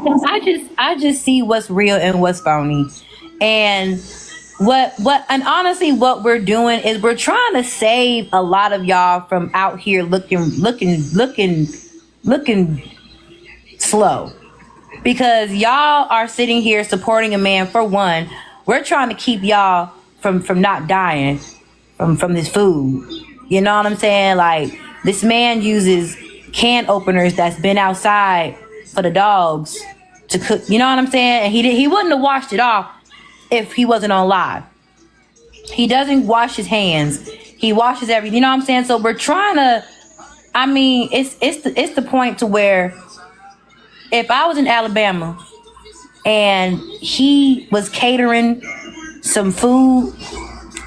I just see what's real and what's phony. And and honestly what we're doing is we're trying to save a lot of y'all from out here looking slow. Because y'all are sitting here supporting a man. For one, we're trying to keep y'all from not dying from this food. You know what I'm saying? Like, this man uses can openers that's been outside for the dogs to cook. You know what I'm saying? And he wouldn't have washed it off if he wasn't on live. He doesn't wash his hands. He washes everything. You know what I'm saying? So we're trying to. I mean, it's the point to where if I was in Alabama and he was catering some food,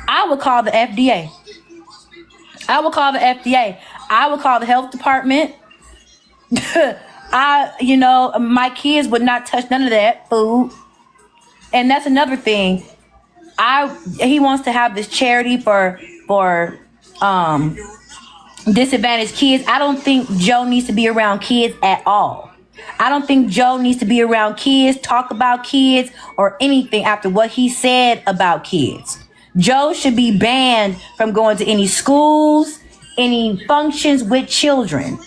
I would call the FDA. I would call the FDA. I would call the health department. My kids would not touch none of that food. And that's another thing. He wants to have this charity for disadvantaged kids. I don't think Joe needs to be around kids at all. I don't think Joe needs to be around kids, talk about kids, or anything after what he said about kids. Joe should be banned from going to any schools, any functions with children.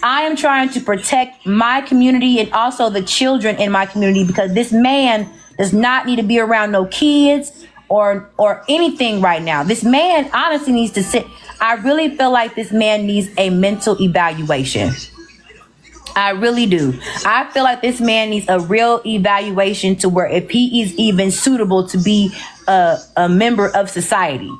I am trying to protect my community and also the children in my community, because this man does not need to be around no kids or anything right now. This man honestly needs to sit. I really feel like this man needs a mental evaluation. I really do. I feel like this man needs a real evaluation to where if he is even suitable to be a member of society.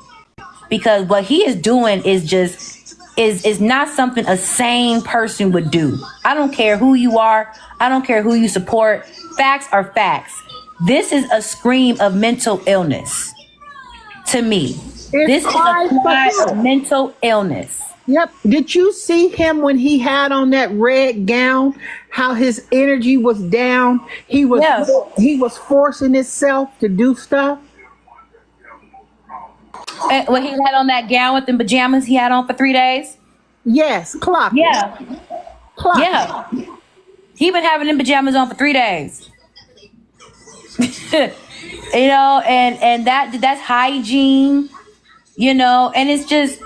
Because what he is doing is not something a sane person would do. I don't care who you are. I don't care who you support. Facts are facts. This is a scream of mental illness to me. This is a cry of mental illness. Yep. Did you see him when he had on that red gown? How his energy was down. He was forcing himself to do stuff. And when he had on that gown with the pajamas he had on for 3 days. Yes, clock. Yeah, clock. Yeah. He been having them pajamas on for 3 days. And that's hygiene. And it's just.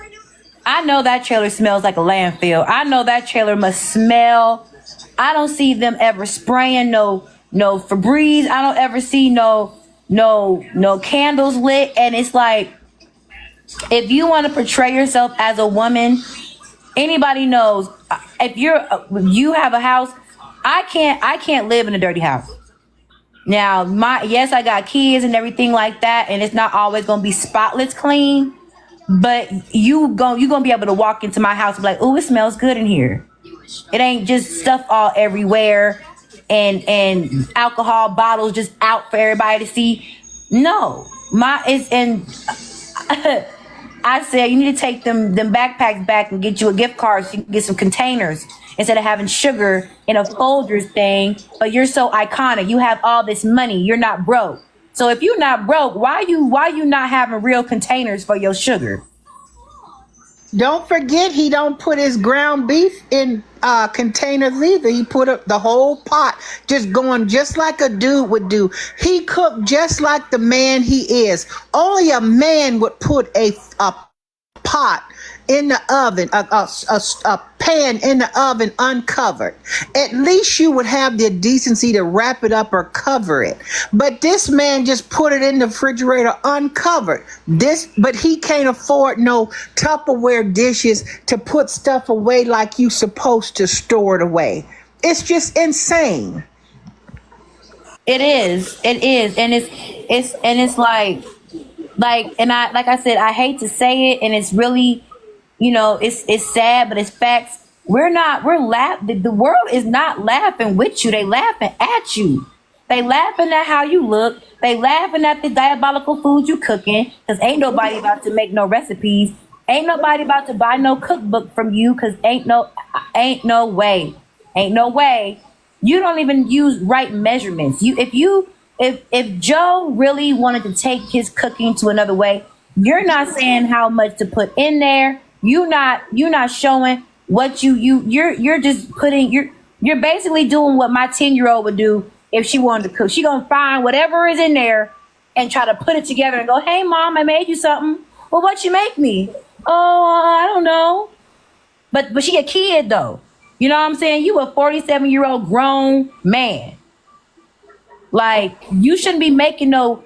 I know that trailer smells like a landfill. I know that trailer must smell. I don't see them ever spraying no Febreze. I don't ever see no candles lit. And it's like, if you want to portray yourself as a woman, anybody knows. If you have a house, I can't live in a dirty house. Now, I got kids and everything like that, and it's not always gonna be spotless clean. But you gonna be able to walk into my house and be like, oh, it smells good in here. It ain't just stuff all everywhere and alcohol bottles just out for everybody to see. No, I said you need to take them backpacks back and get you a gift card so you can get some containers instead of having sugar in a Folgers thing. But you're so iconic. You have all this money. You're not broke. So if you're not broke, why you not having real containers for your sugar? Don't forget, he don't put his ground beef in containers either. He put up the whole pot, just going just like a dude would do. He cooked just like the man he is. Only a man would put a pot in the oven, a pan in the oven uncovered. At least you would have the decency to wrap it up or cover it. But this man just put it in the refrigerator uncovered. But he can't afford no Tupperware dishes to put stuff away like you supposed to store it away. It's just insane. It is, and it's like I said, I hate to say it, and it's really. It's sad, but it's facts. The world is not laughing with you. They laughing at you. They laughing at how you look. They laughing at the diabolical food you cooking. Cause ain't nobody about to make no recipes. Ain't nobody about to buy no cookbook from you. Cause ain't no way. You don't even use right measurements. If Joe really wanted to take his cooking to another way, you're not saying how much to put in there. You're not showing what you're just putting. You're basically doing what my 10-year-old would do if she wanted to cook. She gonna find whatever is in there and try to put it together and go, "Hey, mom, I made you something." Well, what you make me? Oh, I don't know. But she a kid though. You know what I'm saying? You a 47-year-old grown man. Like, you shouldn't be making no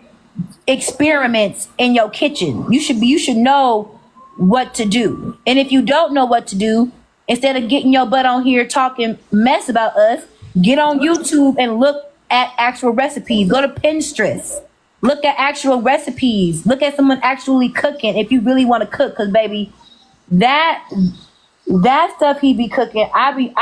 experiments in your kitchen. You should know what to do. And if you don't know what to do, instead of getting your butt on here talking mess about us, get on YouTube and look at actual recipes. Go to Pinterest. Look at actual recipes. Look at someone actually cooking if you really want to cook. Cause baby, that stuff he be cooking, I be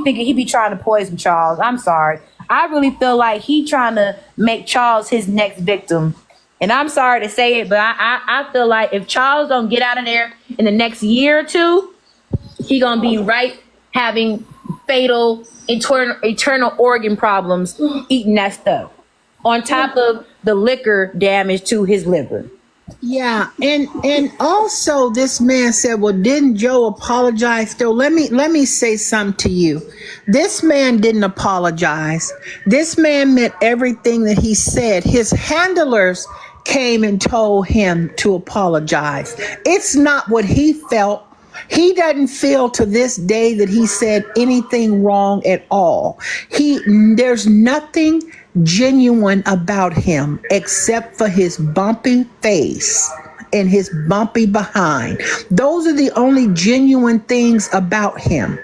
thinking he be trying to poison Charles. I'm sorry. I really feel like he trying to make Charles his next victim. And I'm sorry to say it, but I feel like if Charles don't get out of there in the next year or two, he gonna be right having fatal eternal organ problems eating that stuff. On top of the liquor damage to his liver. Yeah, and also this man said, "Well, didn't Joe apologize?" Still, let me say something to you. This man didn't apologize. This man meant everything that he said. His handlers came and told him to apologize. It's not what he felt. He doesn't feel to this day that he said anything wrong at all. There's nothing genuine about him except for his bumpy face and his bumpy behind. Those are the only genuine things about him.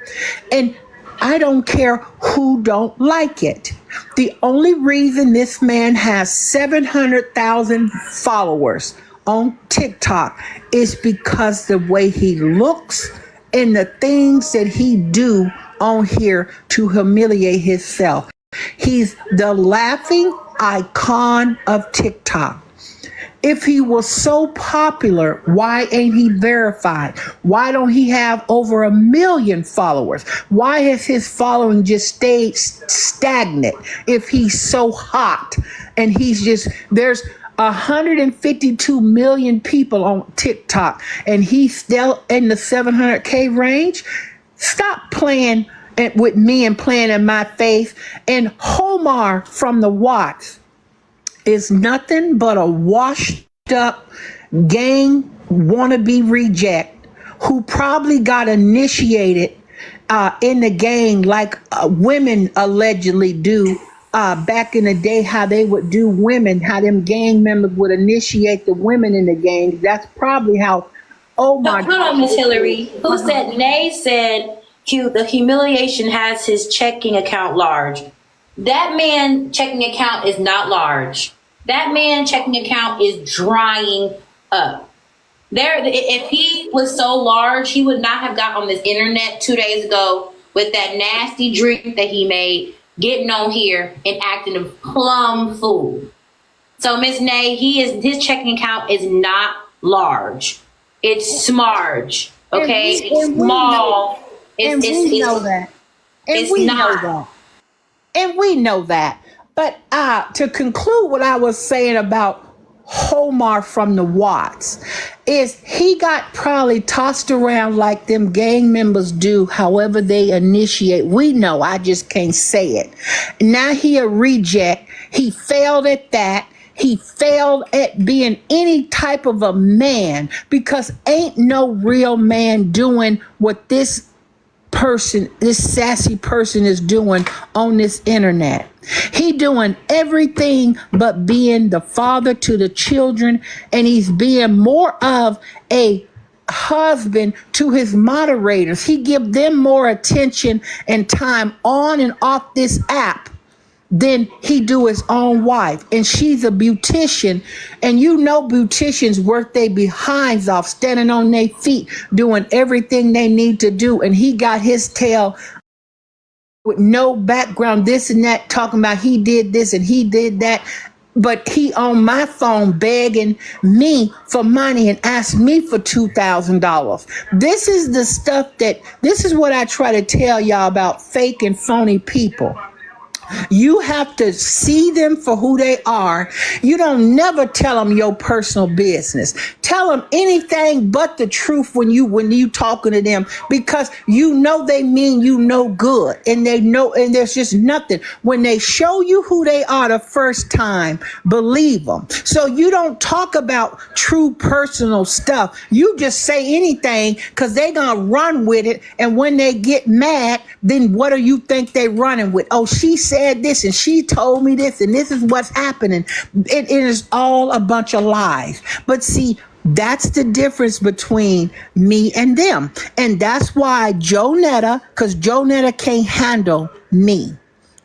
And I don't care who don't like it. The only reason this man has 700,000 followers on TikTok is because the way he looks and the things that he do on here to humiliate himself. He's the laughing icon of TikTok. If he was so popular, why ain't he verified? Why don't he have over 1 million followers? Why has his following just stayed stagnant if he's so hot and there's 152 million people on TikTok and he's still in the 700K range? Stop playing with me and playing in my face. And Homar from the Watts is nothing but a washed up gang wannabe reject who probably got initiated in the gang like women allegedly do back in the day, how they would do women, how them gang members would initiate the women in the gang. That's probably how Omar. Hold on, Miss Hillary. Who said Nay said the humiliation has his checking account large. That man checking account is not large. That man checking account is drying up. If he was so large, he would not have got on this internet 2 days ago with that nasty drink that he made, getting on here and acting a plum fool. So Miss Nay, his checking account is not large. It's smarge. Okay, it's small. And we know that. And we know that. And we know that. But to conclude what I was saying about Homar from the Watts is he got probably tossed around like them gang members do, however they initiate. We know, I just can't say it. Now he a reject. He failed at that. He failed at being any type of a man because ain't no real man doing what this sassy person is doing on this internet. He doing everything but being the father to the children, and he's being more of a husband to his moderators. He give them more attention and time on and off this app than he do his own wife. And she's a beautician, and you know beauticians work their behinds off, standing on their feet, doing everything they need to do. And he got his tail with no background, this and that, talking about he did this and he did that. But he on my phone begging me for money and asked me for $2,000. This is what I try to tell y'all about fake and phony people. You have to see them for who they are. You don't never tell them your personal business. Tell them anything but the truth when you talking to them, because you know they mean you no good, and they know, and there's just nothing. When they show you who they are the first time, believe them. So you don't talk about true personal stuff. You just say anything because they gonna run with it, and when they get mad, then what do you think they running with? Oh, she said this and she told me this and this is what's happening. It is all a bunch of lies. But see, that's the difference between me and them. And that's why because Jonetta can't handle me.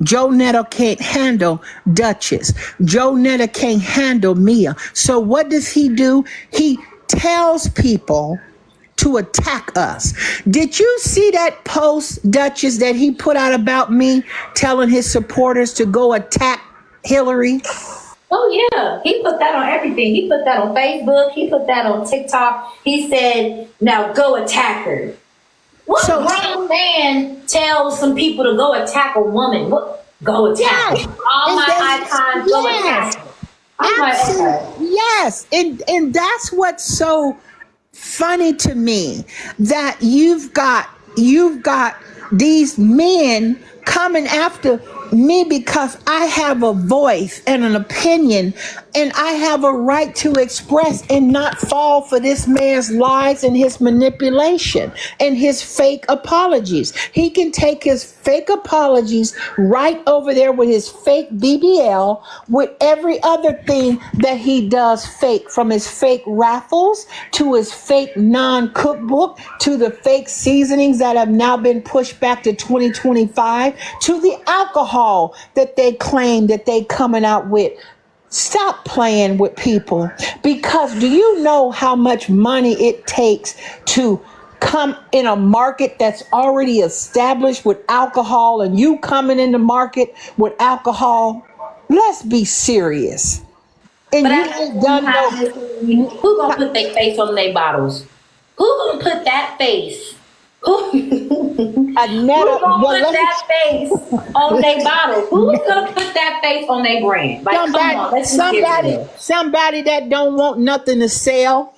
Jonetta can't handle Duchess. Jonetta can't handle Mia. So what does he do? He tells people to attack us. Did you see that post, Duchess, that he put out about me telling his supporters to go attack Hillary? Oh yeah, he put that on everything. He put that on Facebook. He put that on TikTok. He said, "Now go attack her." What grown man tells some people to go attack a woman? What? Go attack her. All my icons, go attack her. I'm like, okay. Yes, and that's what's so funny to me, that you've got these men coming after me because I have a voice and an opinion, and I have a right to express and not fall for this man's lies and his manipulation and his fake apologies. He can take his fake apologies right over there with his fake BBL, with every other thing that he does fake, from his fake raffles to his fake non-cookbook to the fake seasonings that have now been pushed back to 2025 to the alcohol that they claim that they coming out with. Stop playing with people, because do you know how much money it takes to come in a market that's already established with alcohol, and you coming in the market with alcohol? Let's be serious. And But you I ain't done no. who gonna put their face on their bottles? Who gonna put that face? Who gonna put that face on their bottle? Who's gonna put that face on their brand? Like, come on, let's just get real. Somebody that don't want nothing to sell,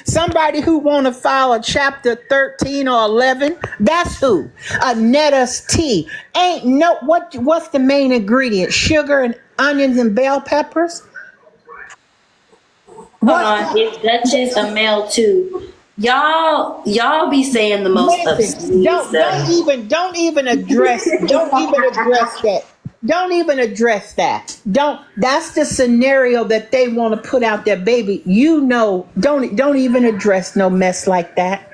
somebody who want to file a chapter 13 or 11. That's who. Netta's tea ain't no. What's the main ingredient? Sugar and onions and bell peppers. Hold on, it's Duchess a male too. Y'all be saying the most obscene stuff. Don't even address that. Don't even address that. That's the scenario that they want to put out there, baby. You know, don't even address no mess like that.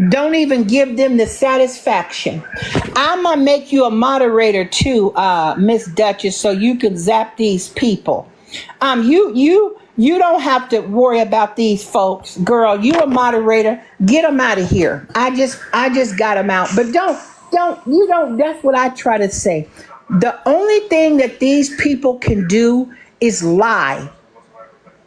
Don't even give them the satisfaction. I'm gonna make you a moderator too, Miss Duchess, so you can zap these people. You don't have to worry about these folks, girl. You a moderator. Get them out of here. I just got them out. But don't. That's what I try to say. The only thing that these people can do is lie.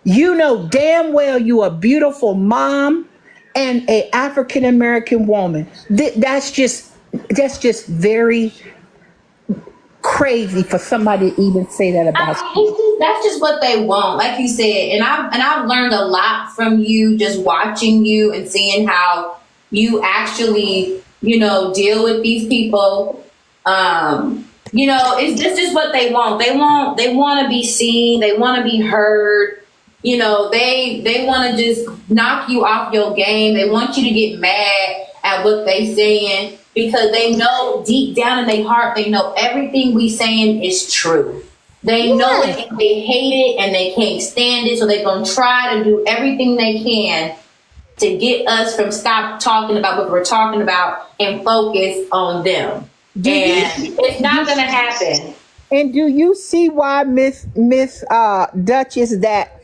You know damn well you a beautiful mom and a African American woman. That's just very crazy for somebody to even say that about you. That's just what they want, like you said. And I've learned a lot from you, just watching you and seeing how you actually, deal with these people. It's just what they want. They want to be seen. They want to be heard. They want to just knock you off your game. They want you to get mad at what they saying, because they know deep down in their heart, they know everything we saying is true. They know it, and they hate it, and they can't stand it. So they're going to try to do everything they can to get us from stop talking about what we're talking about and focus on them. It's not going to happen. And do you see why, Miss Duchess, that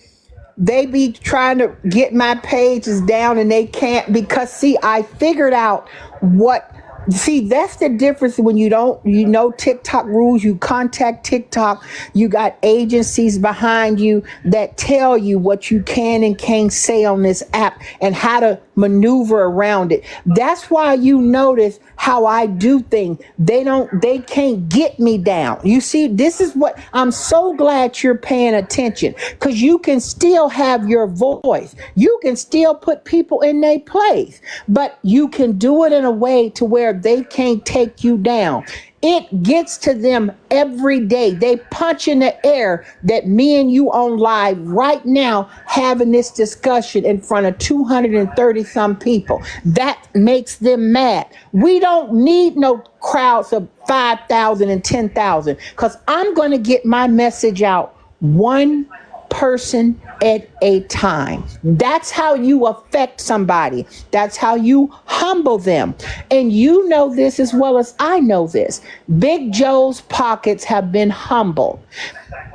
they be trying to get my pages down and they can't? Because see, I figured out what See, that's the difference when you don't, you know, TikTok rules, you contact TikTok, you got agencies behind you that tell you what you can and can't say on this app and how to maneuver around it. That's why you notice how I do things. They can't get me down. You see, this is what I'm so glad you're paying attention, because you can still have your voice. You can still put people in their place, but you can do it in a way to where they can't take you down. It gets to them every day. They punch in the air that me and you on live right now having this discussion in front of 230 some people. That makes them mad. We don't need no crowds of 5,000 and 10,000, because I'm going to get my message out one person at a time. That's how you affect somebody. That's how you humble them. And you know this as well as I know this. Big Joe's pockets have been humbled.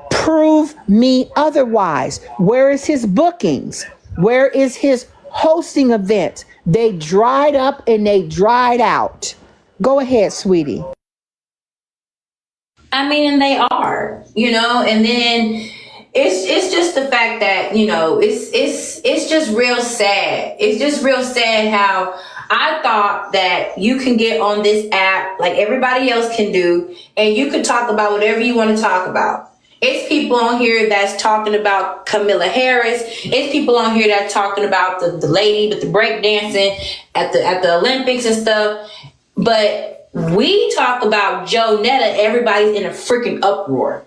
Prove me otherwise. Where is his bookings? Where is his hosting events? They dried up and they dried out. Go ahead, sweetie. I mean, and they are, and then it's just the fact that, it's just real sad. It's just real sad how I thought that you can get on this app like everybody else can do, and you can talk about whatever you want to talk about. It's people on here that's talking about Camilla Harris. It's people on here that's talking about the lady with the breakdancing at the Olympics and stuff. But we talk about Joe Netta, everybody's in a freaking uproar.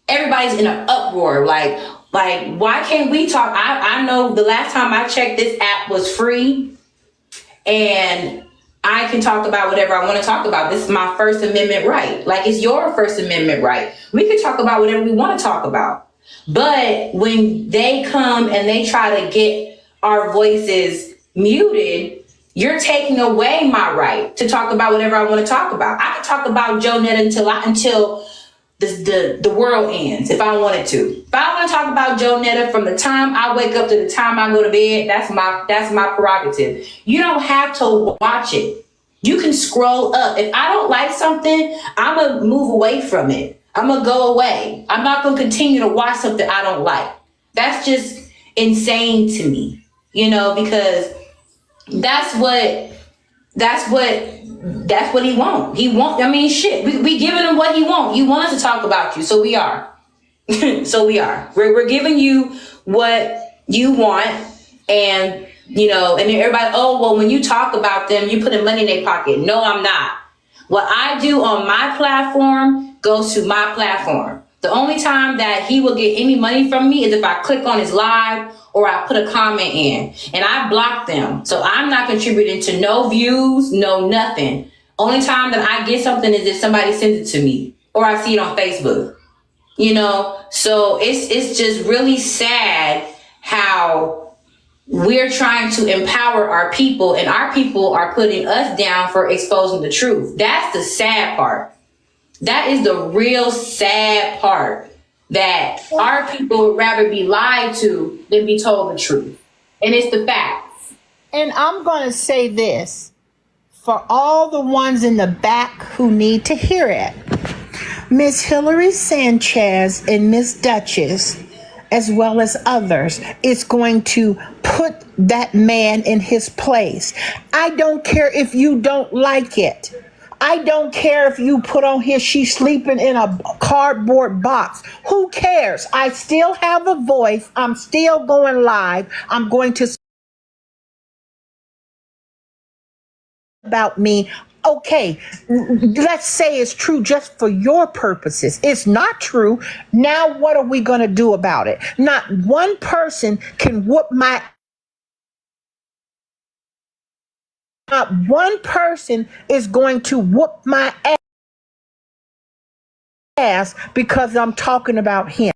Everybody's in an uproar. Like, why can't we talk? I know the last time I checked, this app was free, and I can talk about whatever I want to talk about. This is my First Amendment right. Like, it's your First Amendment right. We can talk about whatever we want to talk about. But when they come and they try to get our voices muted, you're taking away my right to talk about whatever I want to talk about. I can talk about Joe Netta until the world ends if I wanted to. If I want to talk about Joe Netta from the time I wake up to the time I go to bed, that's my prerogative. You don't have to watch it. You can scroll up. If I don't like something, I'm going to move away from it. I'm going to go away. I'm not going to continue to watch something I don't like. That's just insane to me, because that's what he want. He want. I mean, shit. We giving him what he want. You want us to talk about you, so we are. So we are. We're giving you what you want, and and then everybody. Oh well, when you talk about them, you putting money in their pocket. No, I'm not. What I do on my platform goes to my platform. The only time that he will get any money from me is if I click on his live or I put a comment in, and I block them. So I'm not contributing to no views, no nothing. Only time that I get something is if somebody sends it to me or I see it on Facebook. So it's just really sad how we're trying to empower our people, and our people are putting us down for exposing the truth. That's the sad part. That is the real sad part, that our people would rather be lied to than be told the truth. And it's the facts. And I'm going to say this for all the ones in the back who need to hear it. Miss Hillary Sanchez and Miss Duchess, as well as others, is going to put that man in his place. I don't care if you don't like it. I don't care if you put on here she's sleeping in a cardboard box. Who cares? I still have a voice. I'm still going live. I'm going to about me. Okay, let's say it's true just for your purposes. It's not true. Now what are we going to do about it? Not one person can whoop my Not one person is going to whoop my ass because I'm talking about him.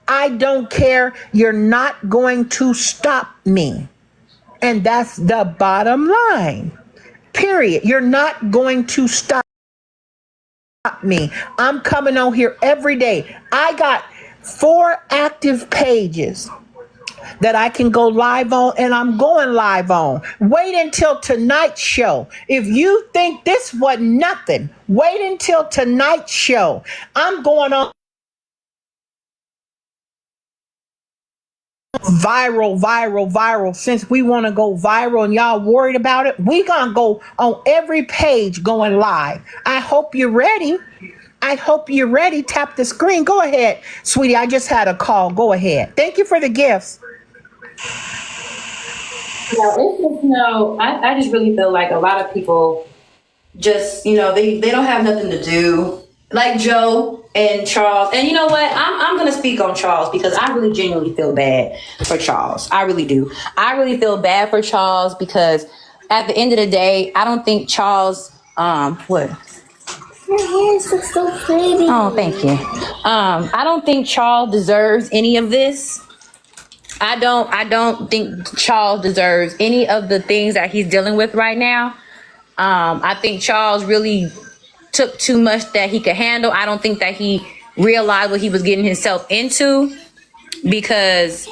I don't care. You're not going to stop me. And that's the bottom line. Period. You're not going to stop me. I'm coming on here every day. I got 4 active pages. that I can go live on, and I'm going live on. Wait until tonight's show. If you think this was nothing, wait until tonight's show. I'm going on viral. Since we want to go viral and y'all worried about it, we gonna go on every page going live. I hope you're ready. Tap the screen. Go ahead, sweetie. I just had a call. Go ahead. Thank you for the gifts. I just really feel like a lot of people just, they don't have nothing to do. Like Joe and Charles. And you know what? I'm going to speak on Charles because I really genuinely feel bad for Charles. I really do. I really feel bad for Charles because at the end of the day, I don't think Charles, what? Your hands look so pretty. Oh, thank you. I don't think Charles deserves any of this. I don't think Charles deserves any of the things that he's dealing with right now. I think Charles really took too much that he could handle. I don't think that he realized what he was getting himself into, because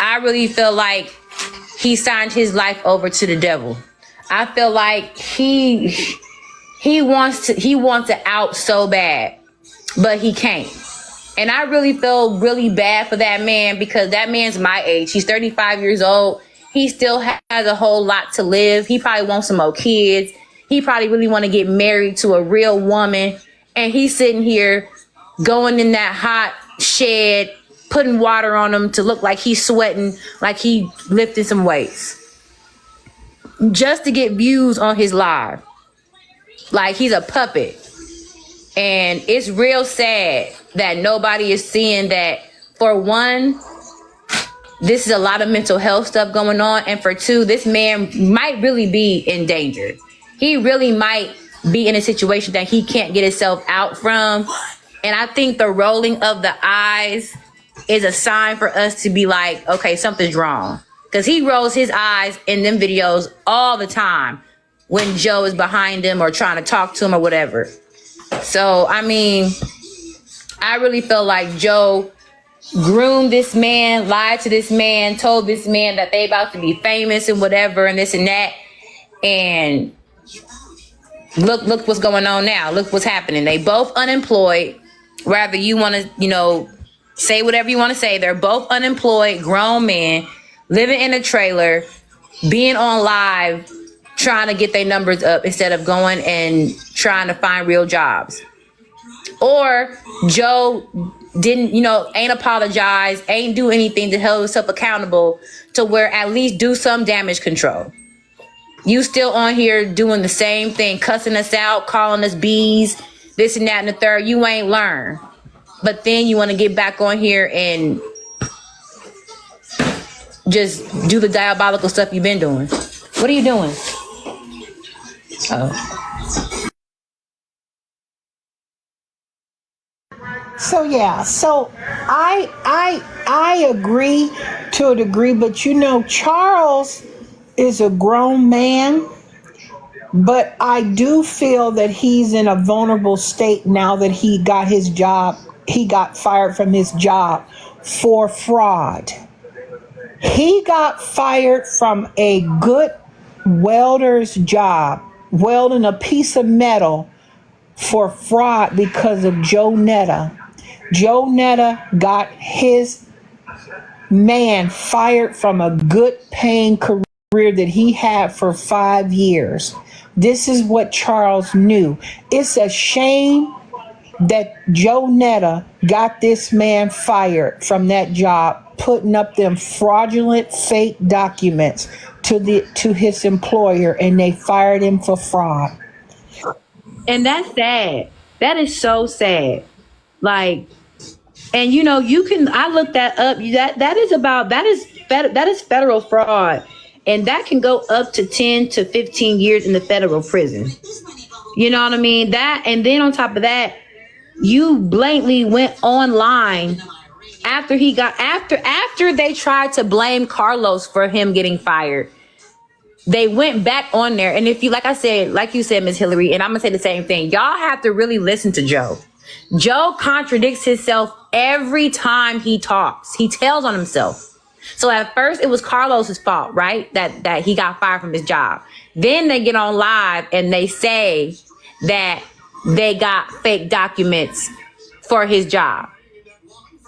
I really feel like he signed his life over to the devil. I feel like he wants to out so bad, but he can't. And I really feel really bad for that man, because that man's my age. He's 35 years old. He still has a whole lot to live. He probably wants some more kids. He probably really want to get married to a real woman. And he's sitting here going in that hot shed, putting water on him to look like he's sweating, like he lifting some weights, just to get views on his live. Like he's a puppet. And it's real sad that nobody is seeing that, for one, this is a lot of mental health stuff going on. And for two, this man might really be in danger. He really might be in a situation that he can't get himself out from. And I think the rolling of the eyes is a sign for us to be like, okay, something's wrong. Because he rolls his eyes in them videos all the time when Joe is behind him or trying to talk to him or whatever. So, I mean, I really feel like Joe groomed this man, lied to this man, told this man that they about to be famous and whatever and this and that. And look what's going on now. Look what's happening. They both unemployed. Rather you want to, say whatever you want to say. They're both unemployed, grown men, living in a trailer, being on live, trying to get their numbers up instead of going and trying to find real jobs. Or Joe didn't, ain't apologize, ain't do anything to hold himself accountable to where at least do some damage control. You still on here doing the same thing, cussing us out, calling us bees, this and that and the third. You ain't learned. But then you want to get back on here and just do the diabolical stuff you've been doing. What are you doing? Oh. So yeah, I agree to a degree, but Charles is a grown man, but I do feel that he's in a vulnerable state now that he got his job. He got fired from his job for fraud. He got fired from a good welder's job, welding a piece of metal, for fraud because of Joe Netta. Joe Netta got his man fired from a good paying career that he had for 5 years. This is what Charles knew. It's a shame that Joe Netta got this man fired from that job, putting up them fraudulent fake documents to his employer, and they fired him for fraud. And that's sad. That is so sad. Like, and I looked that up. That is federal fraud. And that can go up to 10 to 15 years in the federal prison. You know what I mean? That, and then on top of that, you blatantly went online after they tried to blame Carlos for him getting fired. They went back on there. And if you, like you said, Ms. Hillary, and I'm going to say the same thing. Y'all have to really listen to Joe. Joe contradicts himself every time he talks. He tells on himself. So at first it was Carlos's fault, right? That he got fired from his job. Then they get on live and they say that they got fake documents for his job.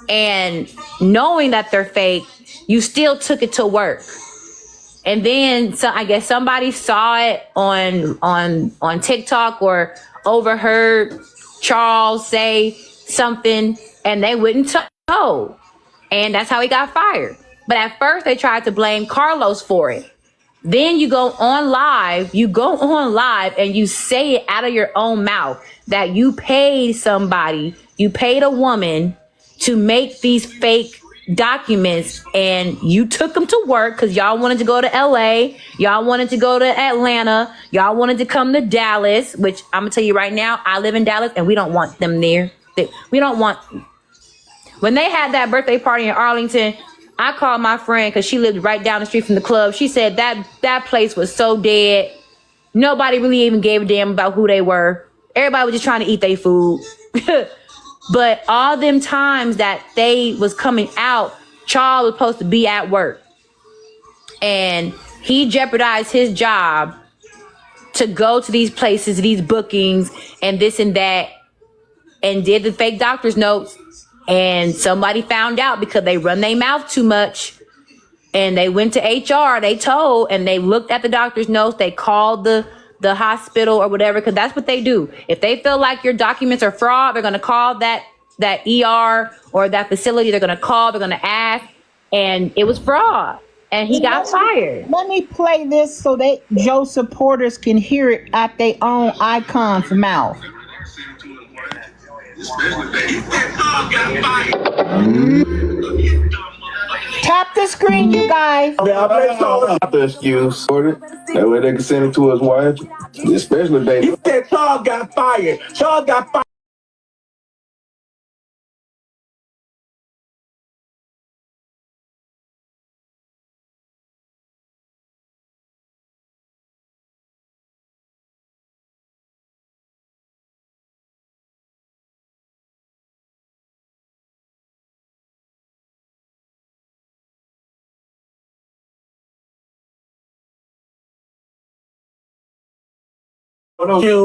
And knowing that they're fake, you still took it to work. And then so I guess somebody saw it on TikTok or overheard Charles say something and they wouldn't tell. And that's how he got fired. But at first they tried to blame Carlos for it. Then you go on live and you say it out of your own mouth that you paid somebody, you paid a woman to make these fake documents and you took them to work because y'all wanted to go to LA, y'all wanted to go to Atlanta, y'all wanted to come to Dallas, which I'm gonna tell you right now, I live in Dallas and we don't want them there. We don't want. When they had that birthday party in Arlington, I called my friend because she lived right down the street from the club. She said that place was so dead. Nobody really even gave a damn about who they were. Everybody was just trying to eat their food. But all them times that they was coming out, Charles was supposed to be at work. And he jeopardized his job to go to these places, these bookings, and this and that, and did the fake doctor's notes. And somebody found out because they run their mouth too much. And they went to HR, they told, and they looked at the doctor's notes, they called the hospital or whatever, because that's what they do. If they feel like your documents are fraud, they're going to call that ER or that facility. They're going to call, they're going to ask, and it was fraud. And he got fired. Let me play this so that Joe supporters can hear it at their own icon's mouth. Tap the screen, you guys. Not the excuse. That way they can send it to his wife. Especially baby. He said Charles got fired. Charles got fired. June,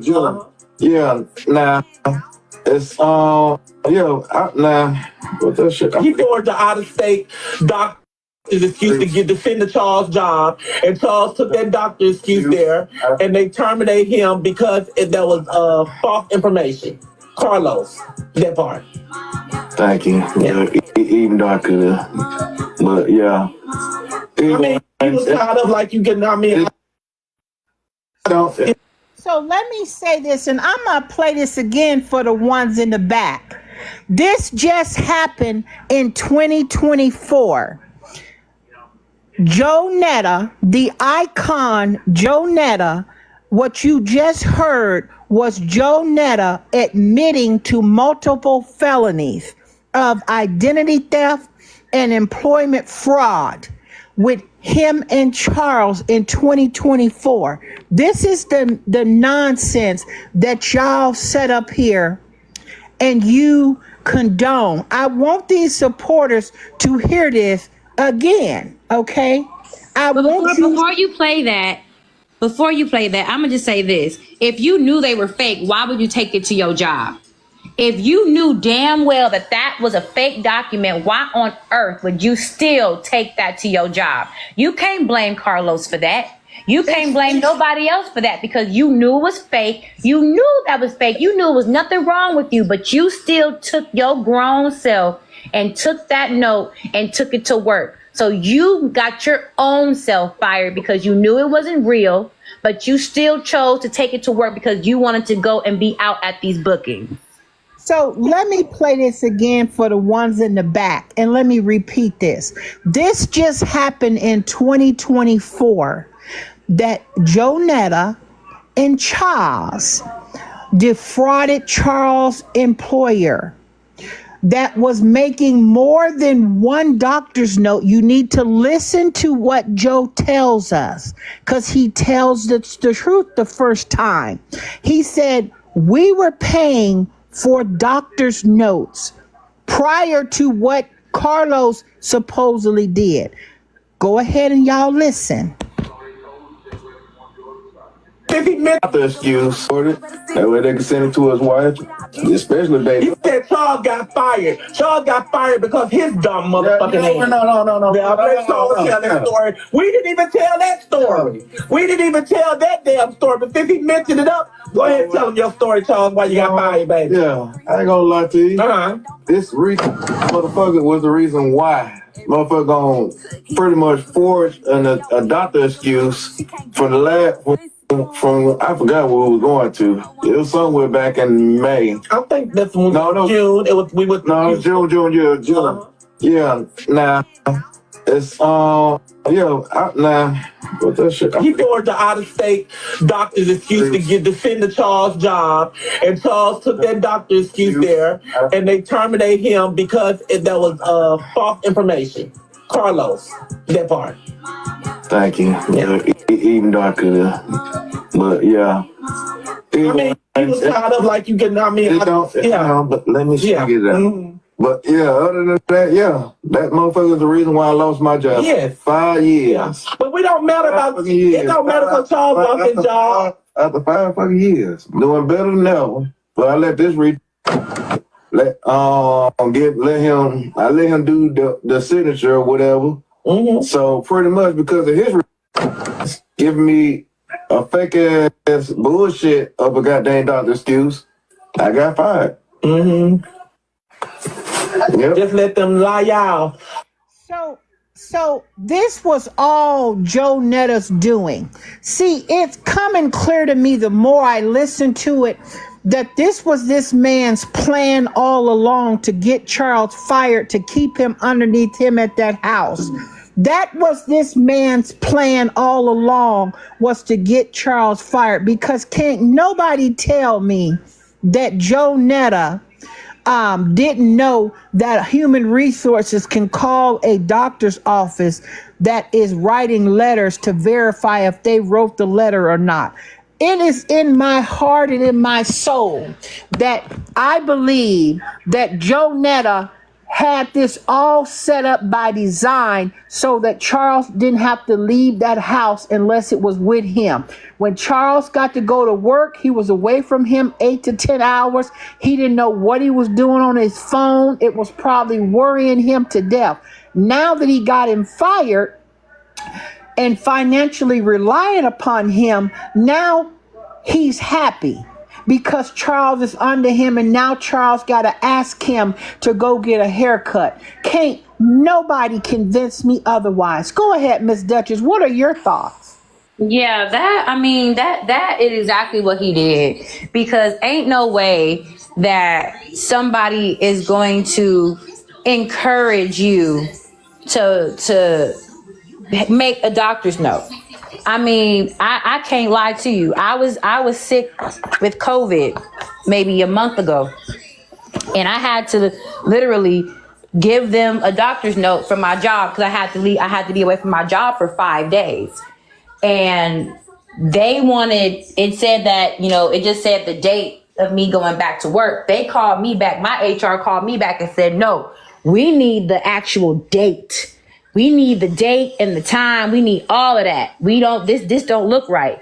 June. Yeah, nah. It's what that shit? He forged the out of state doctor's excuse to send to Charles' job, and Charles took that doctor's excuse there, and they terminated him because there was false information. Carlos, that part. Thank you. Yeah. Even though I could, but yeah. I mean, he was kind of like you getting. I mean. So let me say this, and I'm going to play this again for the ones in the back. This just happened in 2024. Joe Netta, the icon Joe Netta, what you just heard was Joe Netta admitting to multiple felonies of identity theft and employment fraud with him and Charles in 2024. This is the nonsense that y'all set up here and you condone. I want these supporters to hear this again, okay? Before you play that, I'm gonna just say this. If you knew they were fake, why would you take it to your job? If you knew damn well that was a fake document, why on earth would you still take that to your job? You can't blame Carlos for that. You can't blame nobody else for that because you knew it was fake. You knew that was fake. You knew it was nothing wrong with you, but you still took your grown self and took that note and took it to work. So you got your own self fired because you knew it wasn't real, but you still chose to take it to work because you wanted to go and be out at these bookings. So let me play this again for the ones in the back, and let me repeat this. This just happened in 2024 that Joe Netta and Charles defrauded Charles' employer that was making more than one doctor's note. You need to listen to what Joe tells us because he tells the truth the first time. He said, we were paying for doctor's notes prior to what Carlos supposedly did. Go ahead and y'all listen. If he meant The excuse for it. That way they can send it to his wife, especially if he they. said Charles got fired. Charles got fired because his dumb motherfucking ass. No. Now, let Charles tell that story. We didn't even tell that story. We didn't even tell that damn story. But since he mentioned it up, go ahead and tell him your story, Charles, why you got fired, baby. Yeah, I ain't gonna lie to you. Uh-huh. This reason, motherfucker, was the reason why motherfucker gonna pretty much forge a doctor excuse for the lab from I forgot where we were going to. It was somewhere back in May. I think that's when June. It was June. Yeah. Now it's what that shit. he forged the out-of-state doctor's excuse to defend the Charles job, and Charles took that doctor's excuse there, and they terminated him because there was false information. Carlos, that part. Thank you. Yeah, even though I could have, but yeah. I mean, he was tied up like you get. I mean, but let me get it out. Mm-hmm. But yeah, other than that, that motherfucker is the reason why I lost my job. Yes. 5 years. Yeah. But we don't matter about it. Don't matter because Charles lost his job. After 5 fucking years, doing better than ever. But I let this let him do the signature or whatever. Mm-hmm. So pretty much because of his giving me a fake ass bullshit of a goddamn doctor excuse, I got fired. Mm-hmm. Yep. Just let them lie out. So this was all Joe Netta's doing. See, it's coming clear to me the more I listen to it that this was this man's plan all along to get Charles fired, to keep him underneath him at that house. That was this man's plan all along, was to get Charles fired, because can't nobody tell me that Joe Netta didn't know that human resources can call a doctor's office that is writing letters to verify if they wrote the letter or not. It is in my heart and in my soul that I believe that Joe Netta had this all set up by design so that Charles didn't have to leave that house unless it was with him. When Charles got to go to work, he was away from him 8 to 10 hours. He didn't know what he was doing on his phone. It was probably worrying him to death. Now that he got him fired and financially reliant upon him, now he's happy, because Charles is under him, and now Charles got to ask him to go get a haircut. Can't nobody convince me otherwise. Go ahead, Miss Duchess. What are your thoughts? Yeah, that is exactly what he did, because ain't no way that somebody is going to encourage you to make a doctor's note. I mean, I can't lie to you. I was sick with COVID maybe a month ago, and I had to literally give them a doctor's note from my job because I had to leave. I had to be away from my job for 5 days, and they wanted. It said that it just said the date of me going back to work. They called me back. My HR called me back and said, "No, we need the actual date. We need the date and the time. We need all of that. We don't, this don't look right."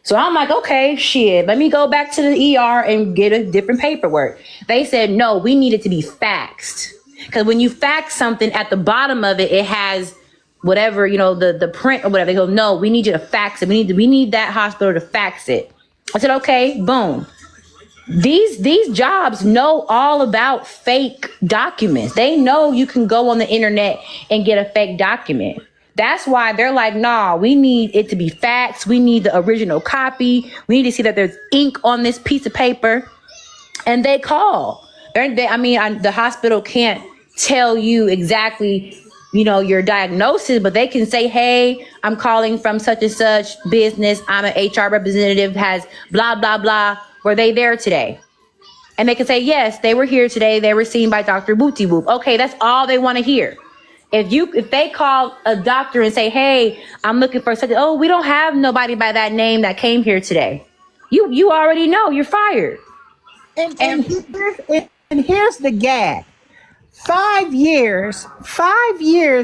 So I'm like, okay, shit, let me go back to the ER and get a different paperwork. They said, no, we need it to be faxed. Because when you fax something, at the bottom of it, it has whatever, the print or whatever. They go, no, we need you to fax it. We need that hospital to fax it. I said, okay, boom. These jobs know all about fake documents. They know you can go on the internet and get a fake document. That's why they're like, nah, we need it to be faxed. We need the original copy. We need to see that there's ink on this piece of paper. And they call. The hospital can't tell you exactly, your diagnosis, but they can say, hey, I'm calling from such and such business. I'm an HR representative, has blah, blah, blah. Were they there today? And they can say, yes, they were here today. They were seen by Dr. Booty Whoop. Okay, that's all they want to hear. If they call a doctor and say, hey, I'm looking for such, oh, we don't have nobody by that name that came here today. You already know you're fired. And here's the gag. 5 years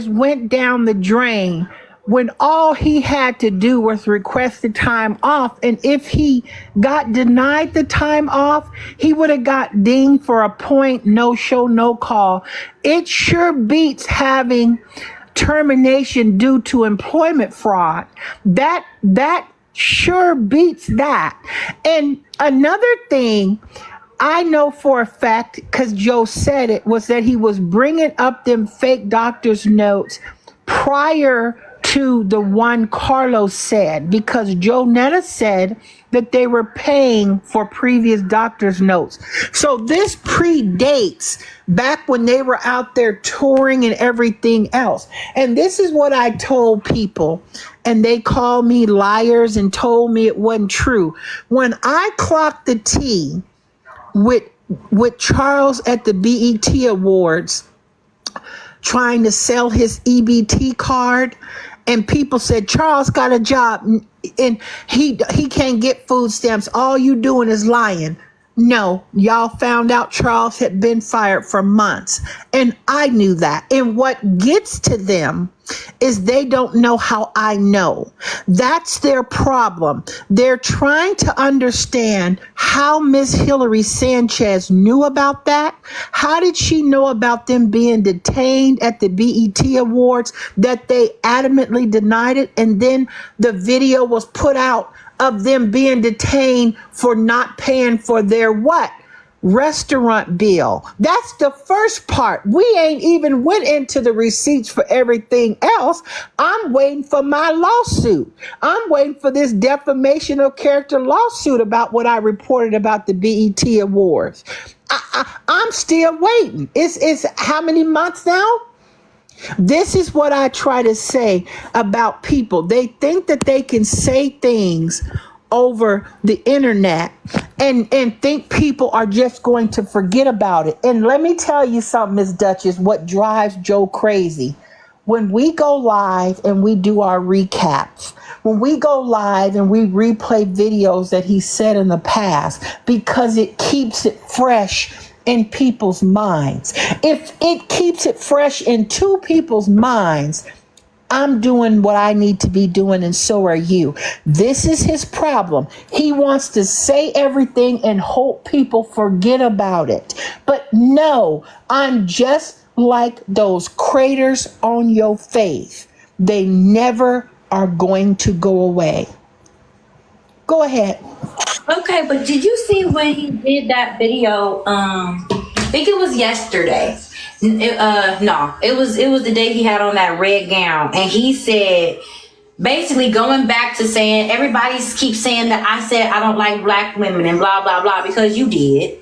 went down the drain when all he had to do was request the time off. And if he got denied the time off, he would have got dinged for a point, no show, no call. It sure beats having termination due to employment fraud. That sure beats that. And another thing I know for a fact, because Joe said it, was that he was bringing up them fake doctor's notes prior to the one Carlos said, because Joe Netta said that they were paying for previous doctor's notes. So this predates back when they were out there touring and everything else. And this is what I told people, and they called me liars and told me it wasn't true. When I clocked the T with Charles at the BET Awards trying to sell his EBT card, and people said Charles got a job and he can't get food stamps, all you doing is lying. No, y'all found out Charles had been fired for months, and I knew that. And what gets to them is they don't know how I know. That's their problem. They're trying to understand how Miss Hillary Sanchez knew about that. How did she know about them being detained at the BET Awards, that they adamantly denied it, and then the video was put out of them being detained for not paying for their what? Restaurant bill. That's the first part. We ain't even went into the receipts for everything else. I'm waiting for my lawsuit. I'm waiting for this defamation of character lawsuit about what I reported about the BET Awards. I'm still waiting. It's how many months now? This is what I try to say about people. They think that they can say things over the internet and think people are just going to forget about it. And let me tell you something, Ms. Duchess, what drives Joe crazy. When we go live and we do our recaps, when we go live and we replay videos that he said in the past, because it keeps it fresh in people's minds. If it keeps it fresh in two people's minds, I'm doing what I need to be doing, and so are you. This is his problem. He wants to say everything and hope people forget about it. But no, I'm just like those craters on your face. They never are going to go away. Go ahead. Okay, but did you see when he did that video? I think it was yesterday. No, it was the day he had on that red gown, and he said, basically going back to saying everybody keeps saying that I said I don't like black women and blah blah blah, because you did.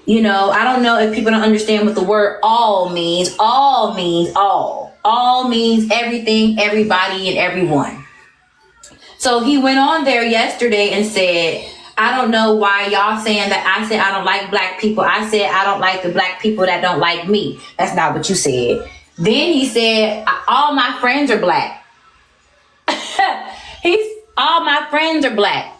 You know, I don't know if people don't understand what the word all means. All means all. All means everything, everybody, and everyone. So he went on there yesterday and said, I don't know why y'all saying that I said I don't like black people. I said I don't like the black people that don't like me. That's not what you said. Then he said, all my friends are black. All my friends are black.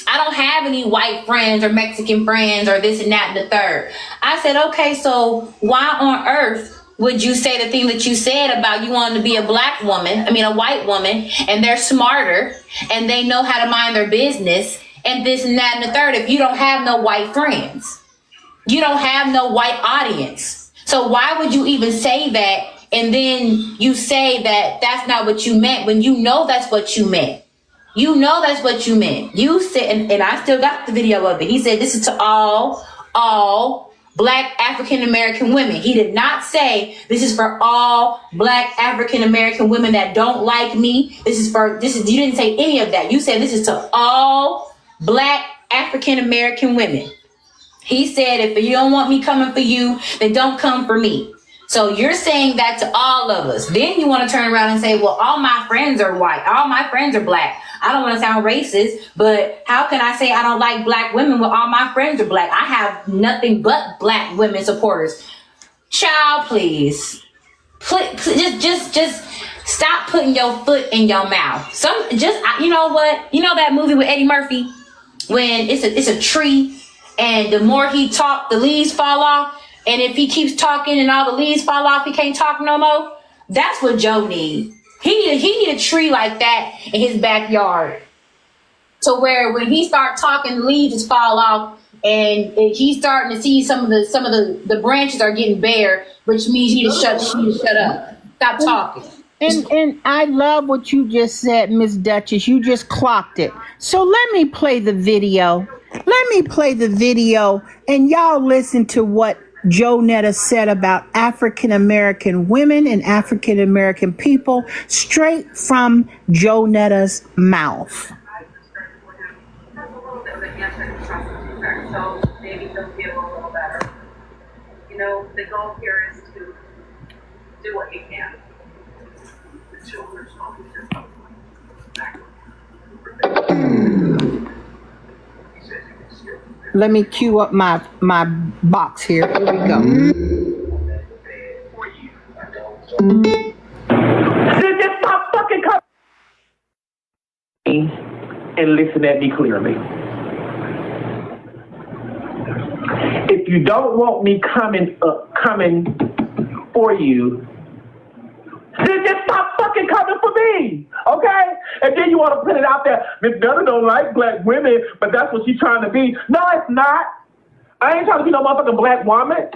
I don't have any white friends or Mexican friends or this and that and the third. I said, okay, so why on earth would you say the thing that you said about you wanting to be a white woman, and they're smarter and they know how to mind their business and this and that and the third, if you don't have no white friends? You don't have no white audience. So why would you even say that, and then you say that that's not what you meant, when you know that's what you meant? You know that's what you meant. You said, and I still got the video of it. He said, this is to all black African American women. He did not say this is for all black African American women that don't like me. You didn't say any of that. You said this is to all black African American women. He said, if you don't want me coming for you, then don't come for me. So you're saying that to all of us. Then you want to turn around and say, well, all my friends are white. All my friends are black. I don't want to sound racist, but how can I say I don't like black women when all my friends are black? I have nothing but black women supporters. Child, please. Just stop putting your foot in your mouth. You know what? You know that movie with Eddie Murphy when it's a tree, and the more he talks, the leaves fall off. And if he keeps talking and all the leaves fall off, he can't talk no more. That's what Joe needs. He need a tree like that in his backyard, to where when he start talking, the leaves just fall off, and he's starting to see some of the branches are getting bare, which means he need to shut up, stop talking. And I love what you just said, Miss Duchess. You just clocked it. So let me play the video. And y'all listen to what Joe Netta said about African American women and African American people, straight from Joe Netta's mouth. So maybe he'll feel a little better. You know, the goal here is to do what you can. Let me cue up my box here. Here we go. Just stop fucking coming and listen at me clearly. If you don't want me coming for you, then just stop fucking coming for me, okay? And then you want to put it out there, Miss Bella don't like black women, but that's what she's trying to be. No, it's not. I ain't trying to be no motherfucking black woman.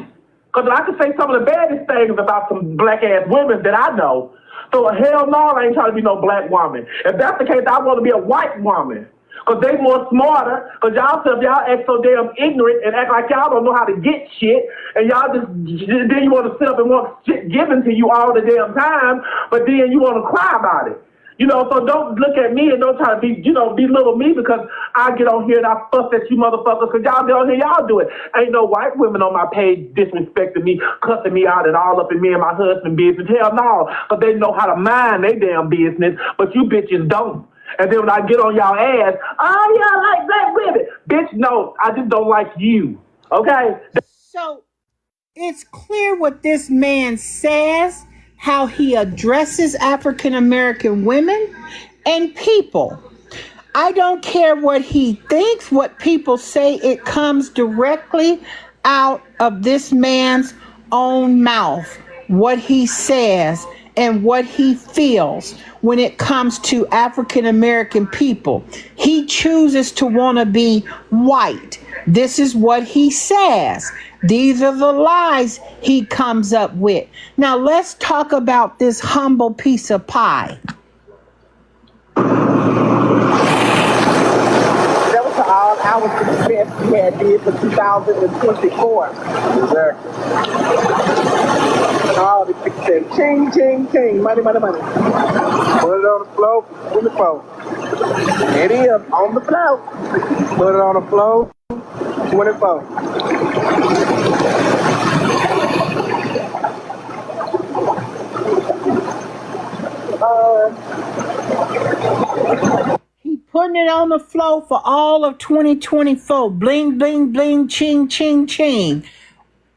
Because I can say some of the baddest things about some black-ass women that I know. So hell no, I ain't trying to be no black woman. If that's the case, I want to be a white woman. Because they more smarter. Because y'all act so damn ignorant and act like y'all don't know how to get shit. And y'all then you want to sit up and want shit given to you all the damn time. But then you want to cry about it. You know, so don't look at me and don't try to belittle me because I get on here and I fuss at you motherfuckers because y'all get on here, y'all do it. Ain't no white women on my page disrespecting me, cussing me out and all up in me and my husband business. Hell no, because they know how to mind their damn business, but you bitches don't. And then when I get on y'all ass, oh yeah, I like black women. Bitch, no, I just don't like you. Okay? So it's clear what this man says, how he addresses African American women and people. I don't care what he thinks, what people say, it comes directly out of this man's own mouth, what he says and what he feels when it comes to African American people. He chooses to want to be white. This is what he says. These are the lies he comes up with. Now let's talk about this humble piece of pie. That was all our success we had did for 2024. Exactly. All the success. Ching, ching, ching. Money, money, money. Put it on the floor, on the floor. It is on the floor. Put it on the floor, 24. He putting it on the floor for all of 2024. Bling, bling, bling, ching, ching, ching.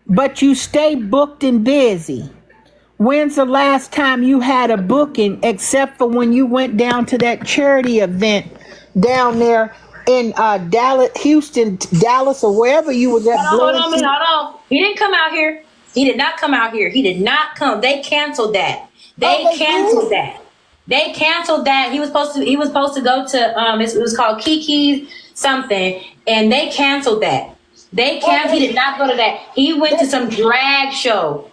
But you stay booked and busy. When's the last time you had a booking except for when you went down to that charity event down there in Dallas, Houston, Dallas, or wherever you was at? Hold on. He didn't come out here. He did not come out here. He did not come. They canceled that. They canceled that. He was supposed to go to it was called Kiki's something, and they canceled that. He did not go to that. He went to some drag show.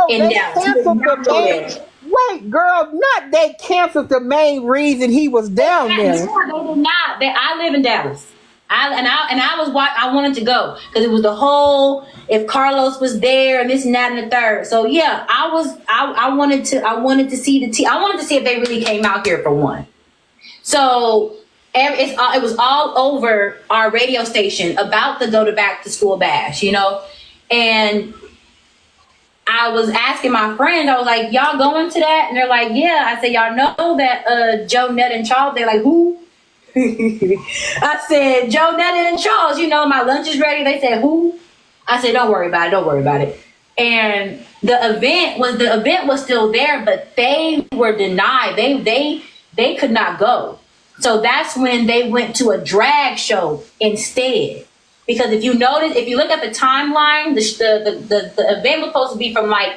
They canceled the main. Wait, girl, not they canceled the main reason he was down there. No, they did not. I live in Dallas. I wanted to go because it was the whole if Carlos was there and this and that and the third. So yeah, I wanted to see the team. I wanted to see if they really came out here for one. So it was all over our radio station about the Go to Back to School Bash, you know, and I was asking my friend, I was like, y'all going to that? And they're like, yeah. I said, y'all know that Joe, Netta, and Charles? They're like, who? I said, Joe, Netta, and Charles, you know, my lunch is ready. They said, who? I said, don't worry about it. And the event was still there, but they were denied. They could not go. So that's when they went to a drag show instead. because if you notice, if you look at the timeline, the event was supposed to be from like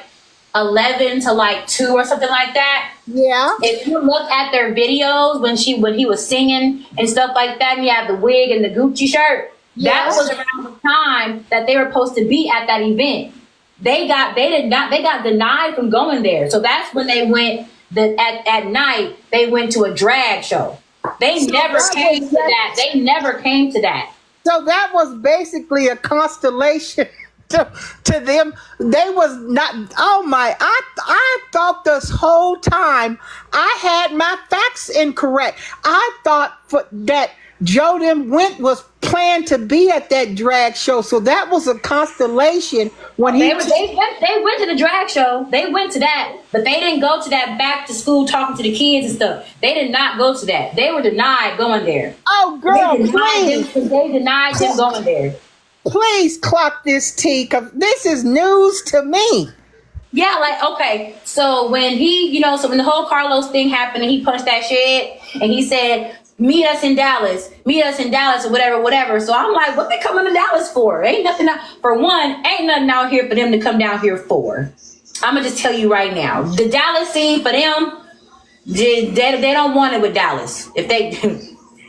11 to like 2 or something like that. Yeah. If you look at their videos when he was singing and stuff like that, and he had the wig and the Gucci shirt, that was around the time that they were supposed to be at that event. They got denied from going there. So that's when they went at night, they went to a drag show. They never came to that. They never came to that. So that was basically a constellation to them. They was not, I thought this whole time I had my facts incorrect. I thought that Joe them was planned to be at that drag show. So that was a constellation when they went to the drag show. They went to that, but they didn't go to that back to school talking to the kids and stuff. They did not go to that. They were denied going there. Oh, girl, they denied them going there. Please clock this tea, because this is news to me. Yeah, like, okay. So when when the whole Carlos thing happened and he punched that shed and he said, meet us in Dallas, or whatever. So I'm like, what they coming to Dallas for? Ain't nothing out here for them to come down here for. I'm gonna just tell you right now, the Dallas scene for them, they don't want it with Dallas. If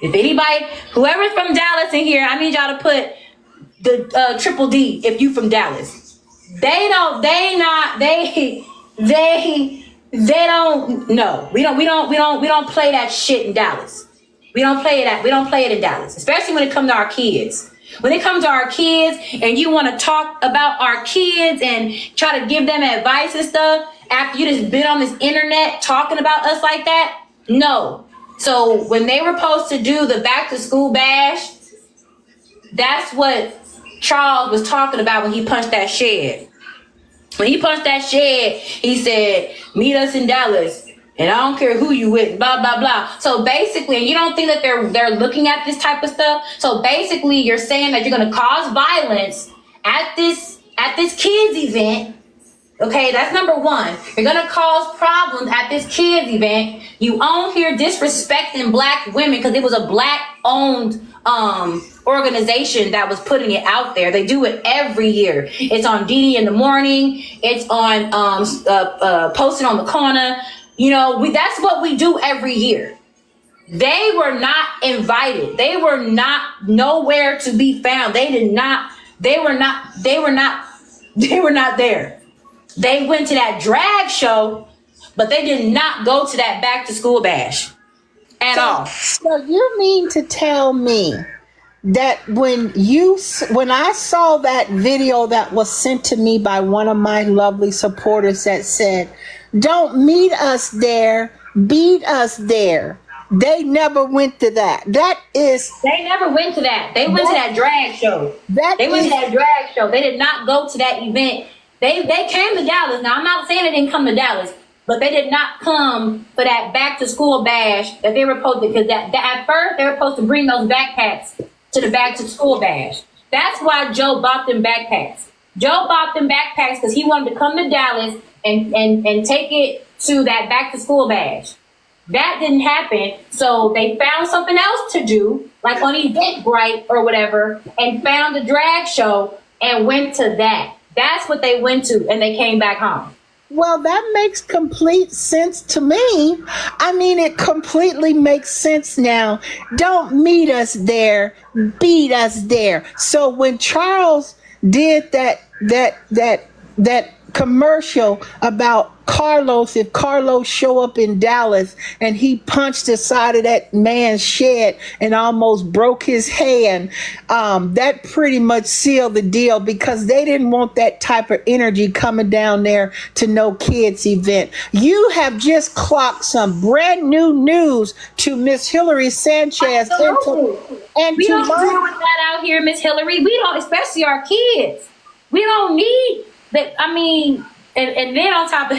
anybody, whoever's from Dallas in here, I need y'all to put the triple D if you from Dallas. They don't no. We don't play that shit in Dallas. We don't play it in Dallas, especially when it comes to our kids. When it comes to our kids and you want to talk about our kids and try to give them advice and stuff after you just been on this internet talking about us like that, no. So when they were supposed to do the back to school bash, that's what Charles was talking about when he punched that shed. When he punched that shed, he said, meet us in Dallas. And I don't care who you with, blah, blah, blah. So basically, you don't think that they're looking at this type of stuff. So basically, you're saying that you're going to cause violence at this kids event. Okay, that's number one. You're going to cause problems at this kids event. You on here disrespecting black women because it was a black-owned organization that was putting it out there. They do it every year. It's on DD in the morning. It's on posting on the corner. That's what we do every year. They were not invited. They were not nowhere to be found. They were not there. They went to that drag show, but they did not go to that back to school bash at all. So you mean to tell me that when I saw that video that was sent to me by one of my lovely supporters that said, don't meet us there, beat us there. They never went to that. They never went to that. They went to that drag show. They did not go to that event. They came to Dallas. Now, I'm not saying they didn't come to Dallas, but they did not come for that back to school bash that they were supposed to, because that at first they were supposed to bring those backpacks to the back to school bash. That's why Joe bought them backpacks. Joe bought them backpacks because he wanted to come to Dallas and take it to that back to school bash. That didn't happen. So they found something else to do, like on Eventbrite or whatever, and found the drag show and went to that. That's what they went to, and they came back home. Well, that makes complete sense to me. I mean, it completely makes sense now. Don't meet us there, beat us there. So when Charles did that commercial about Carlos, if Carlos show up in Dallas and he punched the side of that man's shed and almost broke his hand, that pretty much sealed the deal, because they didn't want that type of energy coming down there to no kids event. You have just clocked some brand new news to Miss Hillary Sanchez. We don't deal with that out here, Miss Hillary. We don't, especially our kids. We don't need that. I mean, and then on top of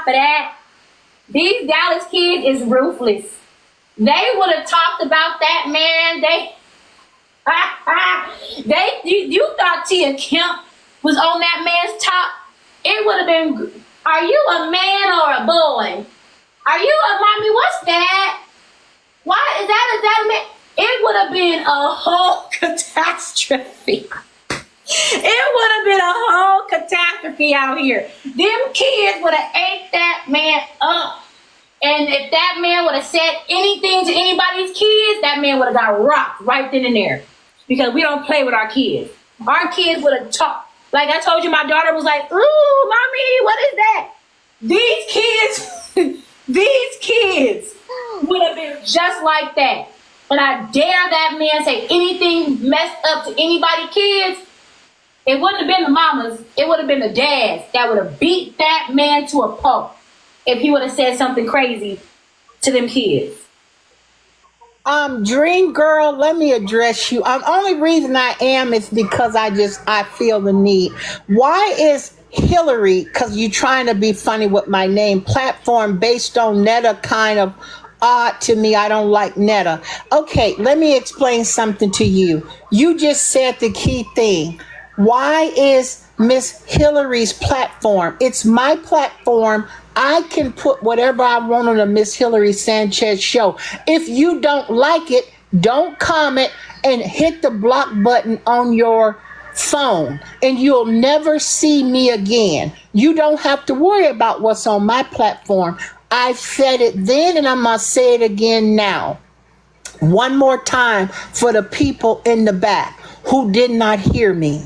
that, these Dallas kids is ruthless. They would have talked about that man. You thought Tia Kemp was on that man's top. It would have been, are you a man or a boy? Are you a mommy? What's that? Why is that a man? It would have been a whole catastrophe. It would have been a whole catastrophe out here. Them kids would have ate that man up. And if that man would have said anything to anybody's kids, that man would have got rocked right then and there. Because we don't play with our kids. Our kids would have talked. Like I told you, my daughter was like, ooh, mommy, what is that? These kids would have been just like that. And I dare that man say anything messed up to anybody's kids. It wouldn't have been the mamas. It would have been the dads that would have beat that man to a pulp if he would have said something crazy to them kids. Dream Girl, let me address you. Only reason I am is because I feel the need. Why is Hillary, because you're trying to be funny with my name, platform based on Netta kind of odd to me? I don't like Netta. Okay, let me explain something to you. You just said the key thing. Why is Miss Hillary's platform? It's my platform. I can put whatever I want on the Miss Hillary Sanchez show. If you don't like it, don't comment and hit the block button on your phone and you'll never see me again. You don't have to worry about what's on my platform. I said it then and I'm going to say it again now. One more time for the people in the back who did not hear me.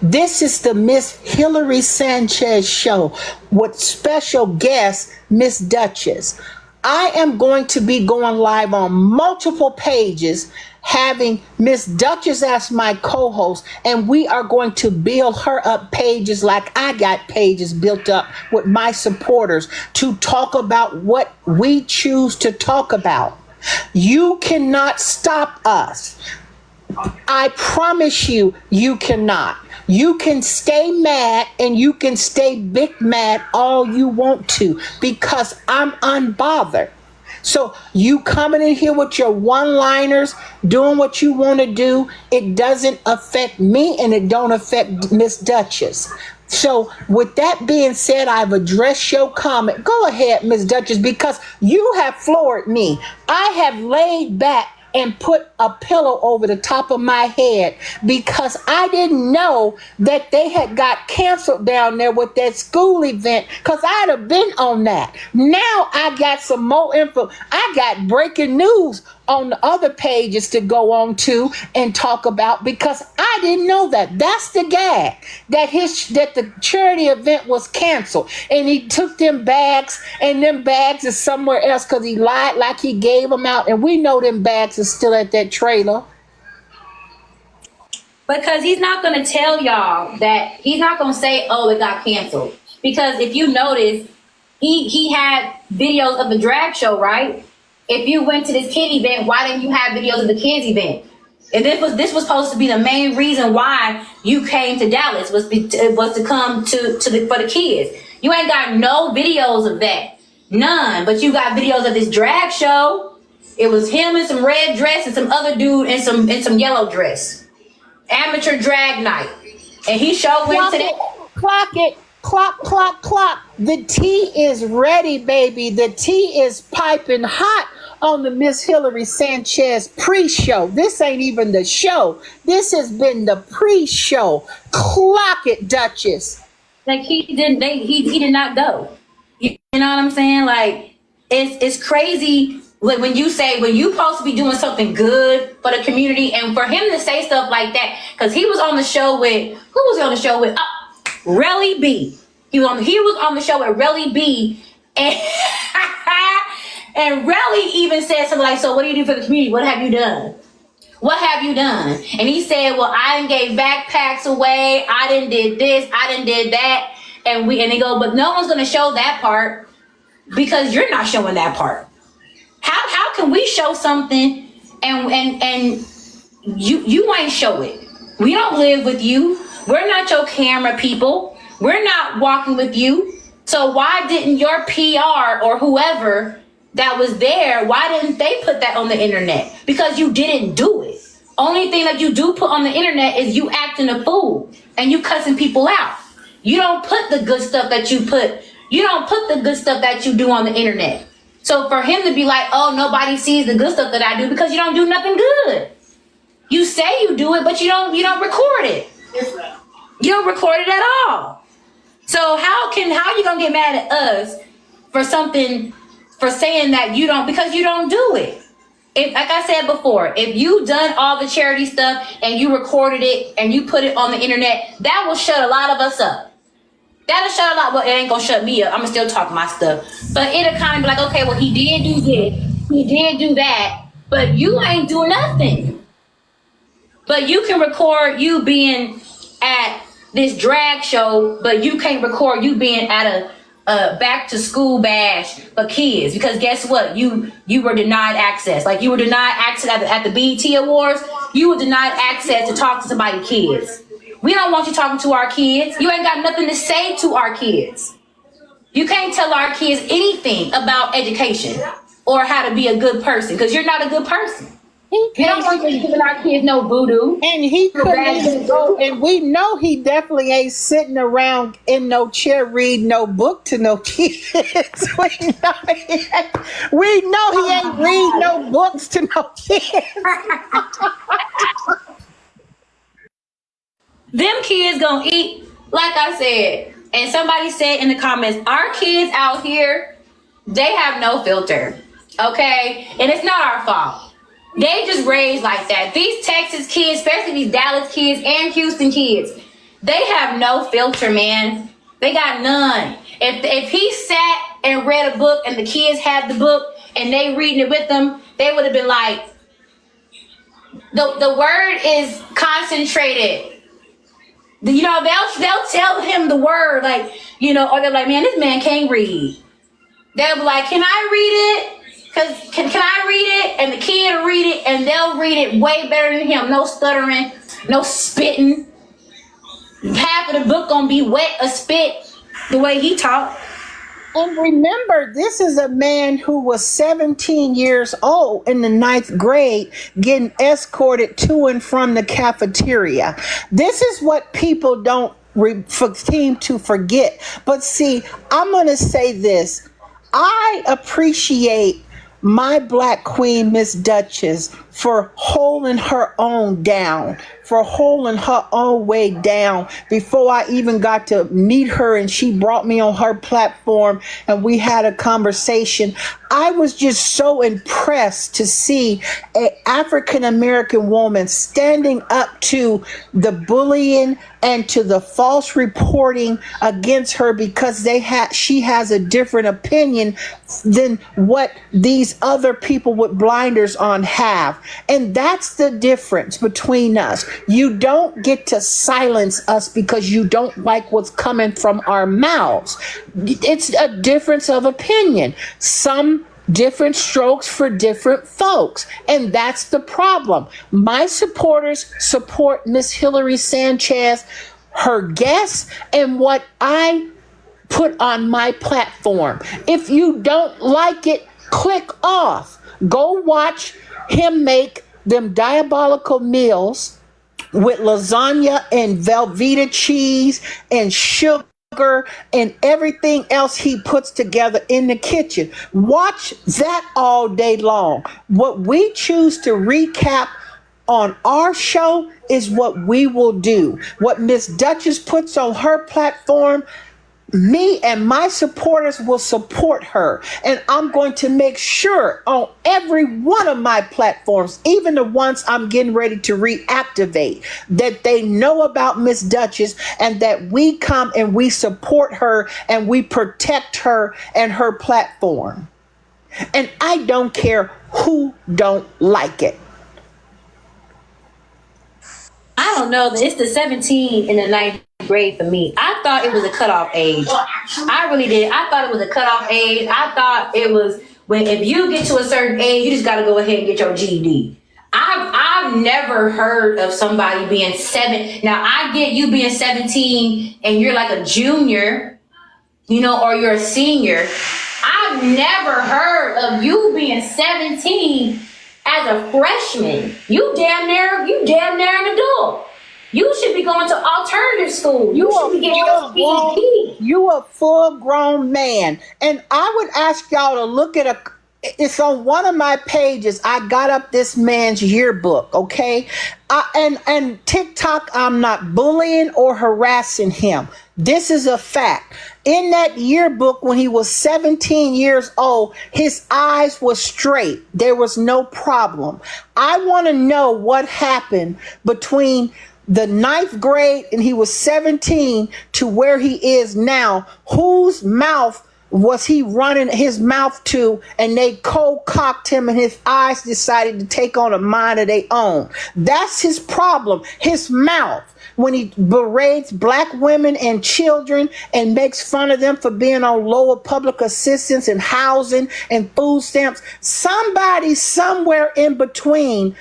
This is the Miss Hillary Sanchez show with special guest Miss Duchess. I am going to be going live on multiple pages having Miss Duchess as my co-host, and we are going to build her up pages like I got pages built up with my supporters to talk about what we choose to talk about. You cannot stop us. I promise you, you cannot. You can stay mad and you can stay big mad all you want to because I'm unbothered. So you coming in here with your one-liners, doing what you want to do, it doesn't affect me and it don't affect Miss Duchess. So with that being said, I've addressed your comment. Go ahead, Miss Duchess, because you have floored me. I have laid back and put a pillow over the top of my head because I didn't know that they had got canceled down there with that school event because I'd have been on that. Now I got some more info. I got breaking news on the other pages to go on to and talk about because I didn't know that. That's the gag, that the charity event was canceled and he took them bags and them bags is somewhere else because he lied like he gave them out and we know them bags is still at that trailer. Because he's not going to tell y'all that, he's not going to say, oh, it got canceled. Because if you notice, he had videos of the drag show, right? If you went to this kid event, why didn't you have videos of the kids event? And this was supposed to be the main reason why you came to Dallas was to come for the kids. You ain't got no videos of that, none. But you got videos of this drag show. It was him in some red dress and some other dude in some yellow dress. Amateur drag night, and he showed went to that. Clock it. Clock, clock, clock. The tea is ready, baby. The tea is piping hot on the Miss Hillary Sanchez pre-show. This ain't even the show. This has been the pre-show. Clock it, Duchess. Like he did not go. You know what I'm saying? Like it's crazy when you supposed to be doing something good for the community, and for him to say stuff like that, because he was on the show with who was he on the show with? Relly B. He was on the show with Relly B, and and Relly even said something like, "So what do you do for the community? What have you done? What have you done?" And he said, "Well, I done gave backpacks away. I done did this. I done did that." And they go, "But no one's gonna show that part because you're not showing that part. How can we show something and you ain't show it? We don't live with you. We're not your camera people. We're not walking with you. So why didn't your PR or whoever that was there, why didn't they put that on the internet? Because you didn't do it. Only thing that you do put on the internet is you acting a fool and you cussing people out. You don't put the good stuff that you put. You don't put the good stuff that you do on the internet. So for him to be like, oh, nobody sees the good stuff that I do because you don't do nothing good. You say you do it, but you don't record it. You don't record it at all. So how are you gonna get mad at us for something, for saying that you don't, because you don't do it? If, like I said before, if you done all the charity stuff and you recorded it and you put it on the internet, that will shut a lot of us up. That'll shut a lot. Well, it ain't gonna shut me up. I'm gonna still talk my stuff. But it'll kind of be like, okay, well, he did do this, he did do that, but you ain't do nothing. But you can record you being at this drag show, but you can't record you being at a back to school bash for kids, because guess what? You were denied access. Like, you were denied access at the BET Awards. You were denied access to talk to somebody's kids. We don't want you talking to our kids. You ain't got nothing to say to our kids. You can't tell our kids anything about education or how to be a good person, because you're not a good person. We don't want you giving our kids no voodoo. And he couldn't even go, and we know he definitely ain't sitting around in no chair reading no book to no kids. We know he ain't read no books to no kids. Them kids gonna eat, like I said, and somebody said in the comments, our kids out here, they have no filter, okay? And it's not our fault. They just raised like that. These Texas kids, especially these Dallas kids and Houston kids, they have no filter, man. They got none. If he sat and read a book and the kids had the book and they reading it with them, they would have been like, the word is concentrated. You know, they'll tell him the word, like, you know, or they're like, man, this man can't read. They'll be like, can I read it? Can I read it? And the kid will read it, and they'll read it way better than him. No stuttering, no spitting. Half of the book gonna be wet or spit the way he taught. And remember, this is a man who was 17 years old in the 9th grade, getting escorted to and from the cafeteria. This is what people don't seem to forget. But see, I'm going to say this. I appreciate my black queen, Miss Duchess, for holding her own down, for holding her own way down before I even got to meet her, and she brought me on her platform and we had a conversation. I was just so impressed to see an African American woman standing up to the bullying and to the false reporting against her because she has a different opinion than what these other people with blinders on have. And that's the difference between us. You don't get to silence us because you don't like what's coming from our mouths. It's a difference of opinion. Some different strokes for different folks. And that's the problem. My supporters support Miss Hillary Sanchez, her guests, and what I put on my platform. If you don't like it, click off. Go watch him make them diabolical meals with lasagna and Velveeta cheese and sugar and everything else he puts together in the kitchen. Watch that all day long. What we choose to recap on our show is what we will do. What Miss Duchess puts on her platform, me and my supporters will support her. And I'm going to make sure on every one of my platforms, even the ones I'm getting ready to reactivate, that they know about Miss Duchess and that we come and we support her and we protect her and her platform. And I don't care who don't like it. I don't know. It's the 17 in the 9th grade for me. I thought it was a cutoff age. I really did. I thought it was a cutoff age. I thought it was if you get to a certain age, you just got to go ahead and get your GED. I've never heard of somebody being 7. Now, I get you being 17 and you're like a junior, you know, or you're a senior. I've never heard of you being 17 as a freshman. You damn near an adult. You should be going to alternative school. You should be getting your PhD. You a full-grown man. And I would ask y'all to look at It's on one of my pages. I got up this man's yearbook, okay? And TikTok, I'm not bullying or harassing him. This is a fact. In that yearbook, when he was 17 years old, his eyes were straight. There was no problem. I want to know what happened between the ninth grade and he was 17 to where he is now. Whose mouth was he running his mouth to, and they cold cocked him and his eyes decided to take on a mind of their own? That's his problem. His mouth. When he berates black women and children and makes fun of them for being on lower public assistance and housing and food stamps. Somebody somewhere in between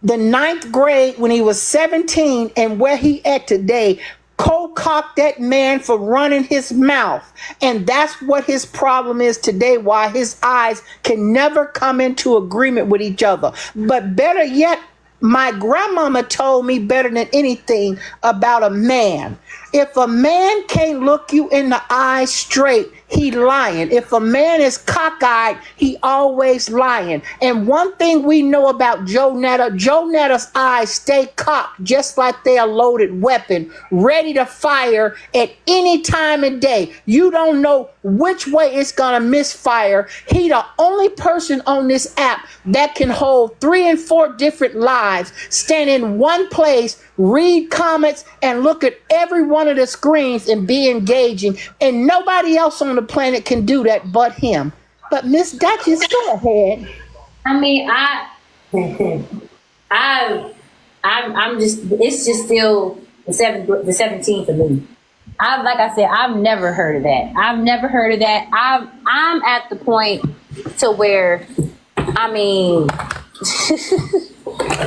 the ninth grade when he was 17 and where he at today cold cocked that man for running his mouth. And that's what his problem is today, why his eyes can never come into agreement with each other. But better yet, my grandmama told me better than anything about a man. If a man can't look you in the eye straight, he lying. If a man is cockeyed, he always lying. And one thing we know about Joe Netta's eyes stay cocked just like they're a loaded weapon, ready to fire at any time of day. You don't know which way it's gonna misfire. He the only person on this app that can hold 3 and 4 different lives, stand in one place, read comments, and look at every one of the screens and be engaging. And nobody else on the planet can do that but him. But Miss Duchess, go ahead. I mean, I'm just, it's just still the 17th for me. Like I said, I've never heard of that. I'm at the point to where, I mean,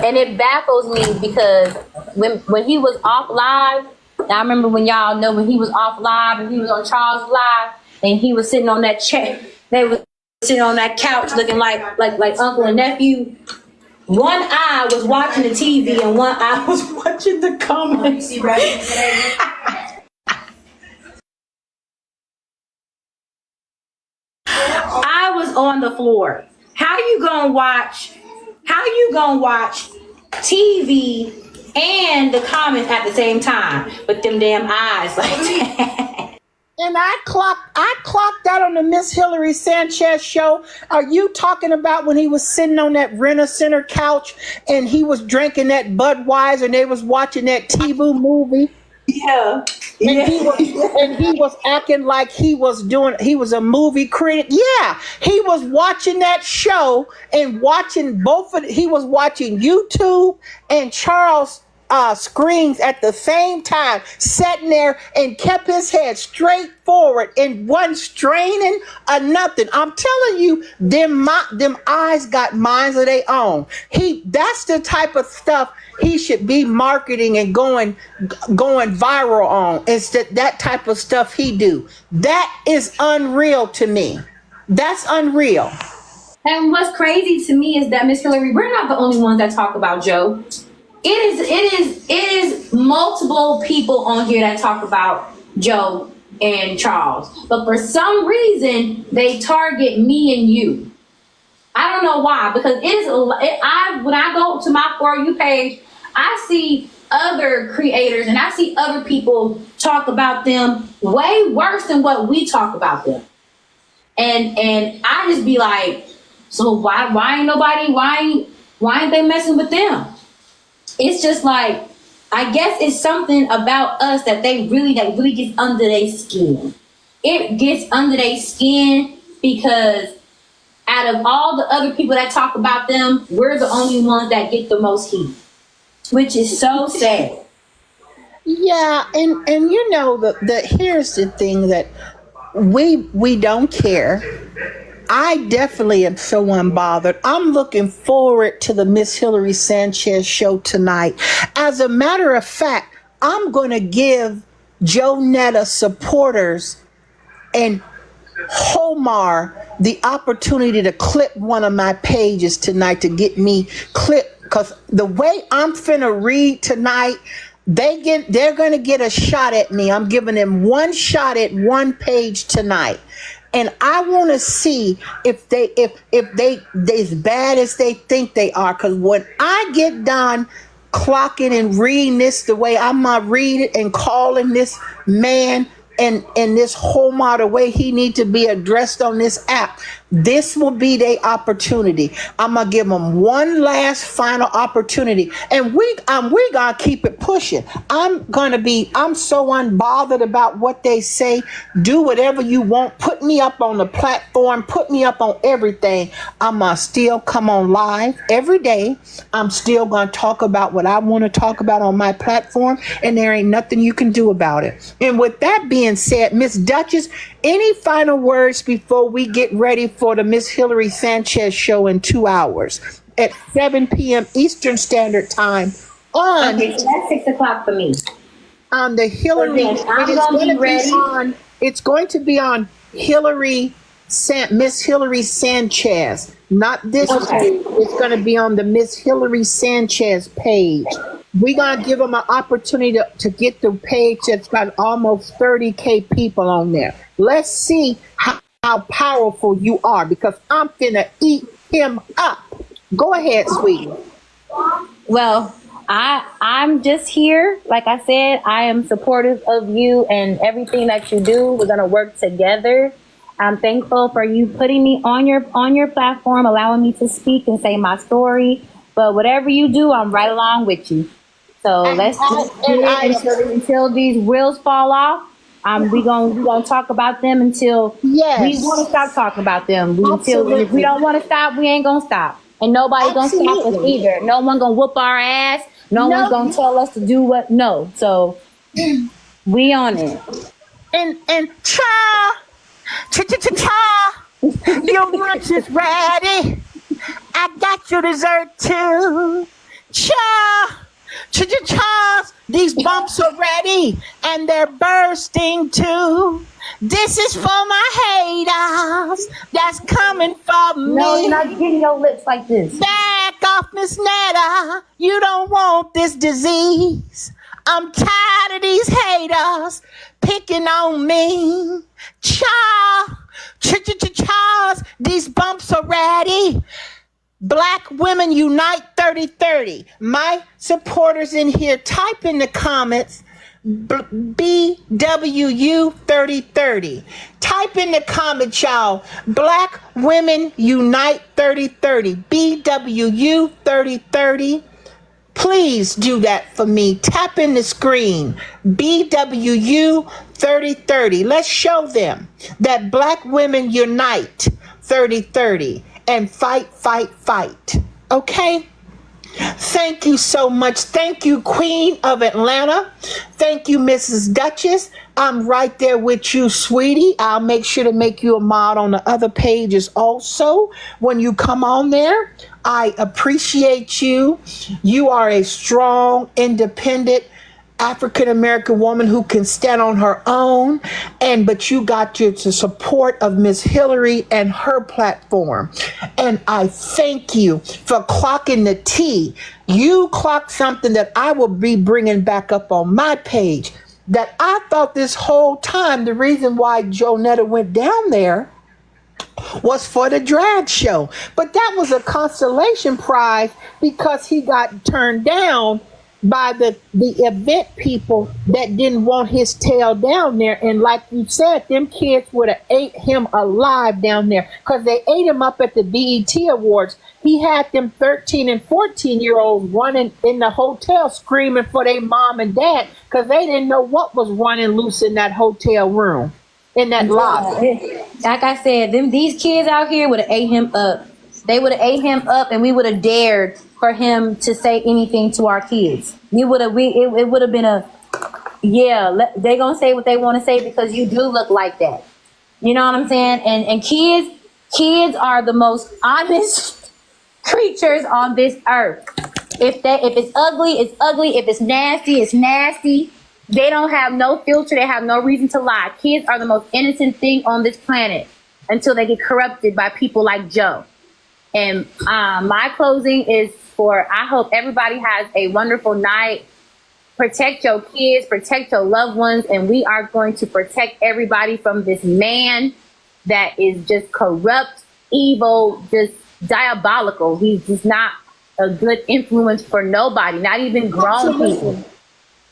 and it baffles me because when he was off live, I remember when y'all know when he was off live and he was on Charles Live and he was sitting on that chair, they was sitting on that couch looking like uncle and nephew. One eye was watching the TV and one eye was watching the comments. I was on the floor. How you gonna watch TV and the comments at the same time with them damn eyes like that? And I clocked that on the Miss Hillary Sanchez show. Are you talking about when he was sitting on that Renter Center couch and he was drinking that Budweiser and they was watching that T-Boo movie? Yeah. And he was acting like he was a movie critic. Yeah, he was watching that show and watching he was watching YouTube and Charles screens at the same time, sitting there and kept his head straight forward and wasn't straining or nothing. I'm telling you, them eyes got minds of their own. That's the type of stuff he should be marketing and going viral on. It's that type of stuff he do. That is unreal to me. That's unreal. And what's crazy to me is that Miss Hillary, we're not the only ones that talk about Joe. It is multiple people on here that talk about Joe and Charles, but for some reason they target me and you. I don't know why, because when I go to my For You page, I see other creators and I see other people talk about them way worse than what we talk about them, and I just be like, so why ain't they messing with them? It's just like, I guess it's something about us that really gets under their skin. It gets under their skin because out of all the other people that talk about them, we're the only ones that get the most heat, which is so sad. Yeah, and you know here's the thing that we don't care. I definitely am so unbothered. I'm looking forward to the Miss Hillary Sanchez show tonight. As a matter of fact, I'm going to give Joe Netta supporters and Homar the opportunity to clip one of my pages tonight to get me clipped, because the way I'm finna read tonight, they're going to get a shot at me. I'm giving them one shot at one page tonight. and I want to see if they as bad as they think they are. Because when I get done clocking and reading this the way I'm gonna read it and calling this man and this Homa the way he need to be addressed on this app, this will be their opportunity. I'm gonna give them one last final opportunity, and we gonna keep it pushing. I'm so unbothered about what they say. Do whatever you want. Put me up on the platform. Put me up on everything. I'm gonna still come on live every day. I'm still gonna talk about what I want to talk about on my platform, and there ain't nothing you can do about it. And with that being said, Miss Duchess, any final words before we get ready for the Miss Hillary Sanchez show in 2 hours at 7 p.m. Eastern Standard Time on Okay, so that's 6 o'clock for me. on the Hillary. Okay, I'm gonna be ready. It's going to be on Miss Hillary Sanchez, not this page. It's going to be on the Miss Hillary Sanchez page. We're going to give them an opportunity to get the page that's got almost 30K people on there. Let's see how powerful you are, because I'm finna eat him up. Go ahead, sweetie. Well, I'm just here. Like I said, I am supportive of you and everything that you do. We're gonna work together. I'm thankful for you putting me on your platform, allowing me to speak and say my story. But whatever you do, I'm right along with you. So let's just do it until these wheels fall off. We gonna talk about them until we want to stop talking about them. If we don't want to stop, we ain't gonna stop, and nobody gonna stop us either. No one gonna whoop our ass. No one's gonna tell us to do what. No, so we on it. And cha, your lunch is ready. I got your dessert too. Cha. Charles, these bumps are ready and they're bursting too. This is for my haters that's coming for me. No, you're not getting your lips like this. Back off, Miss Netta. You don't want this disease. I'm tired of these haters picking on me. Charles, these bumps are ready. Black Women Unite 3030. My supporters in here, type in the comments BWU 3030. Type in the comments, y'all. Black Women Unite 3030. BWU 3030. Please do that for me. Tap in the screen. BWU 3030. Let's show them that Black Women Unite 3030. And fight. Okay? Thank you so much. Thank you, Queen of Atlanta. Thank you, Mrs. Duchess. I'm right there with you, sweetie. I'll make sure to make you a mod on the other pages also when you come on there. I appreciate you. You are a strong, independent African-American woman who can stand on her own, but you got the support of Miss Hillary and her platform. And I thank you for clocking the T. You clocked something that I will be bringing back up on my page, that I thought this whole time the reason why Jonetta went down there was for the drag show. But that was a consolation prize because he got turned down by the event people that didn't want his tail down there. And like you said, them kids would have ate him alive down there, because they ate him up at the BET Awards. He had them 13 and 14-year-olds running in the hotel screaming for their mom and dad, because they didn't know what was running loose in that hotel room, in that lobby. Like I said, these kids out here would have ate him up. They would have ate him up, and we would have dared for him to say anything to our kids. It would have been they gonna say what they want to say because you do look like that. You know what I'm saying? And kids are the most honest creatures on this earth. If it's ugly, it's ugly. If it's nasty, it's nasty. They don't have no filter. They have no reason to lie. Kids are the most innocent thing on this planet until they get corrupted by people like Joe. And my closing is I hope everybody has a wonderful night. Protect your kids, protect your loved ones, and we are going to protect everybody from this man that is just corrupt, evil, just diabolical. He's just not a good influence for nobody, not even grown people.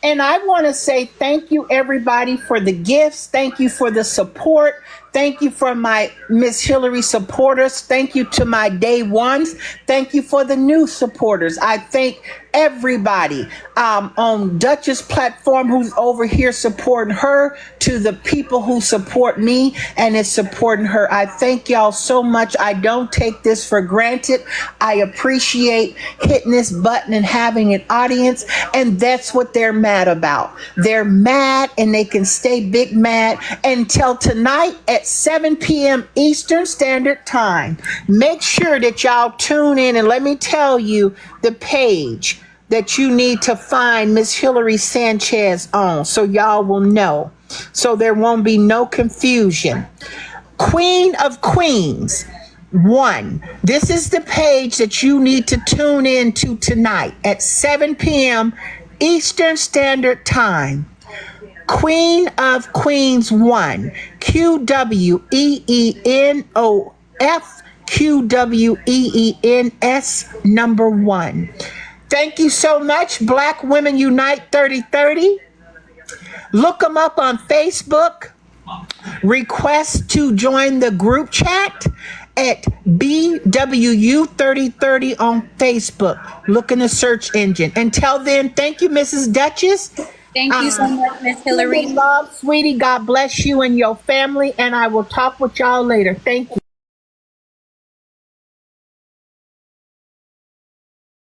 And I want to say thank you, everybody, for the gifts. Thank you for the support. Thank you for my Miss Hillary supporters. Thank you to my day ones. Thank you for the new supporters. I thank everybody on Dutch's platform who's over here supporting her, to the people who support me and is supporting her. I thank y'all so much. I don't take this for granted. I appreciate hitting this button and having an audience, and that's what they're mad about. They're mad, and they can stay big mad until tonight at 7 p.m. Eastern Standard Time. Make sure that y'all tune in, and let me tell you the page that you need to find Miss Hillary Sanchez on, so y'all will know, so there won't be no confusion. Queen of Queens 1. This is the page that you need to tune in to tonight at 7 p.m. Eastern Standard Time. Queen of Queens 1. QWEENOF QWEENS number 1. Thank you so much. Black Women Unite 3030. Look them up on Facebook. Request to join the group chat at BWU3030 on Facebook. Look in the search engine. Until then, thank you, Mrs. Duchess. Thank you so much, Miss Hillary. Love, sweetie. God bless you and your family, and I will talk with y'all later. Thank you.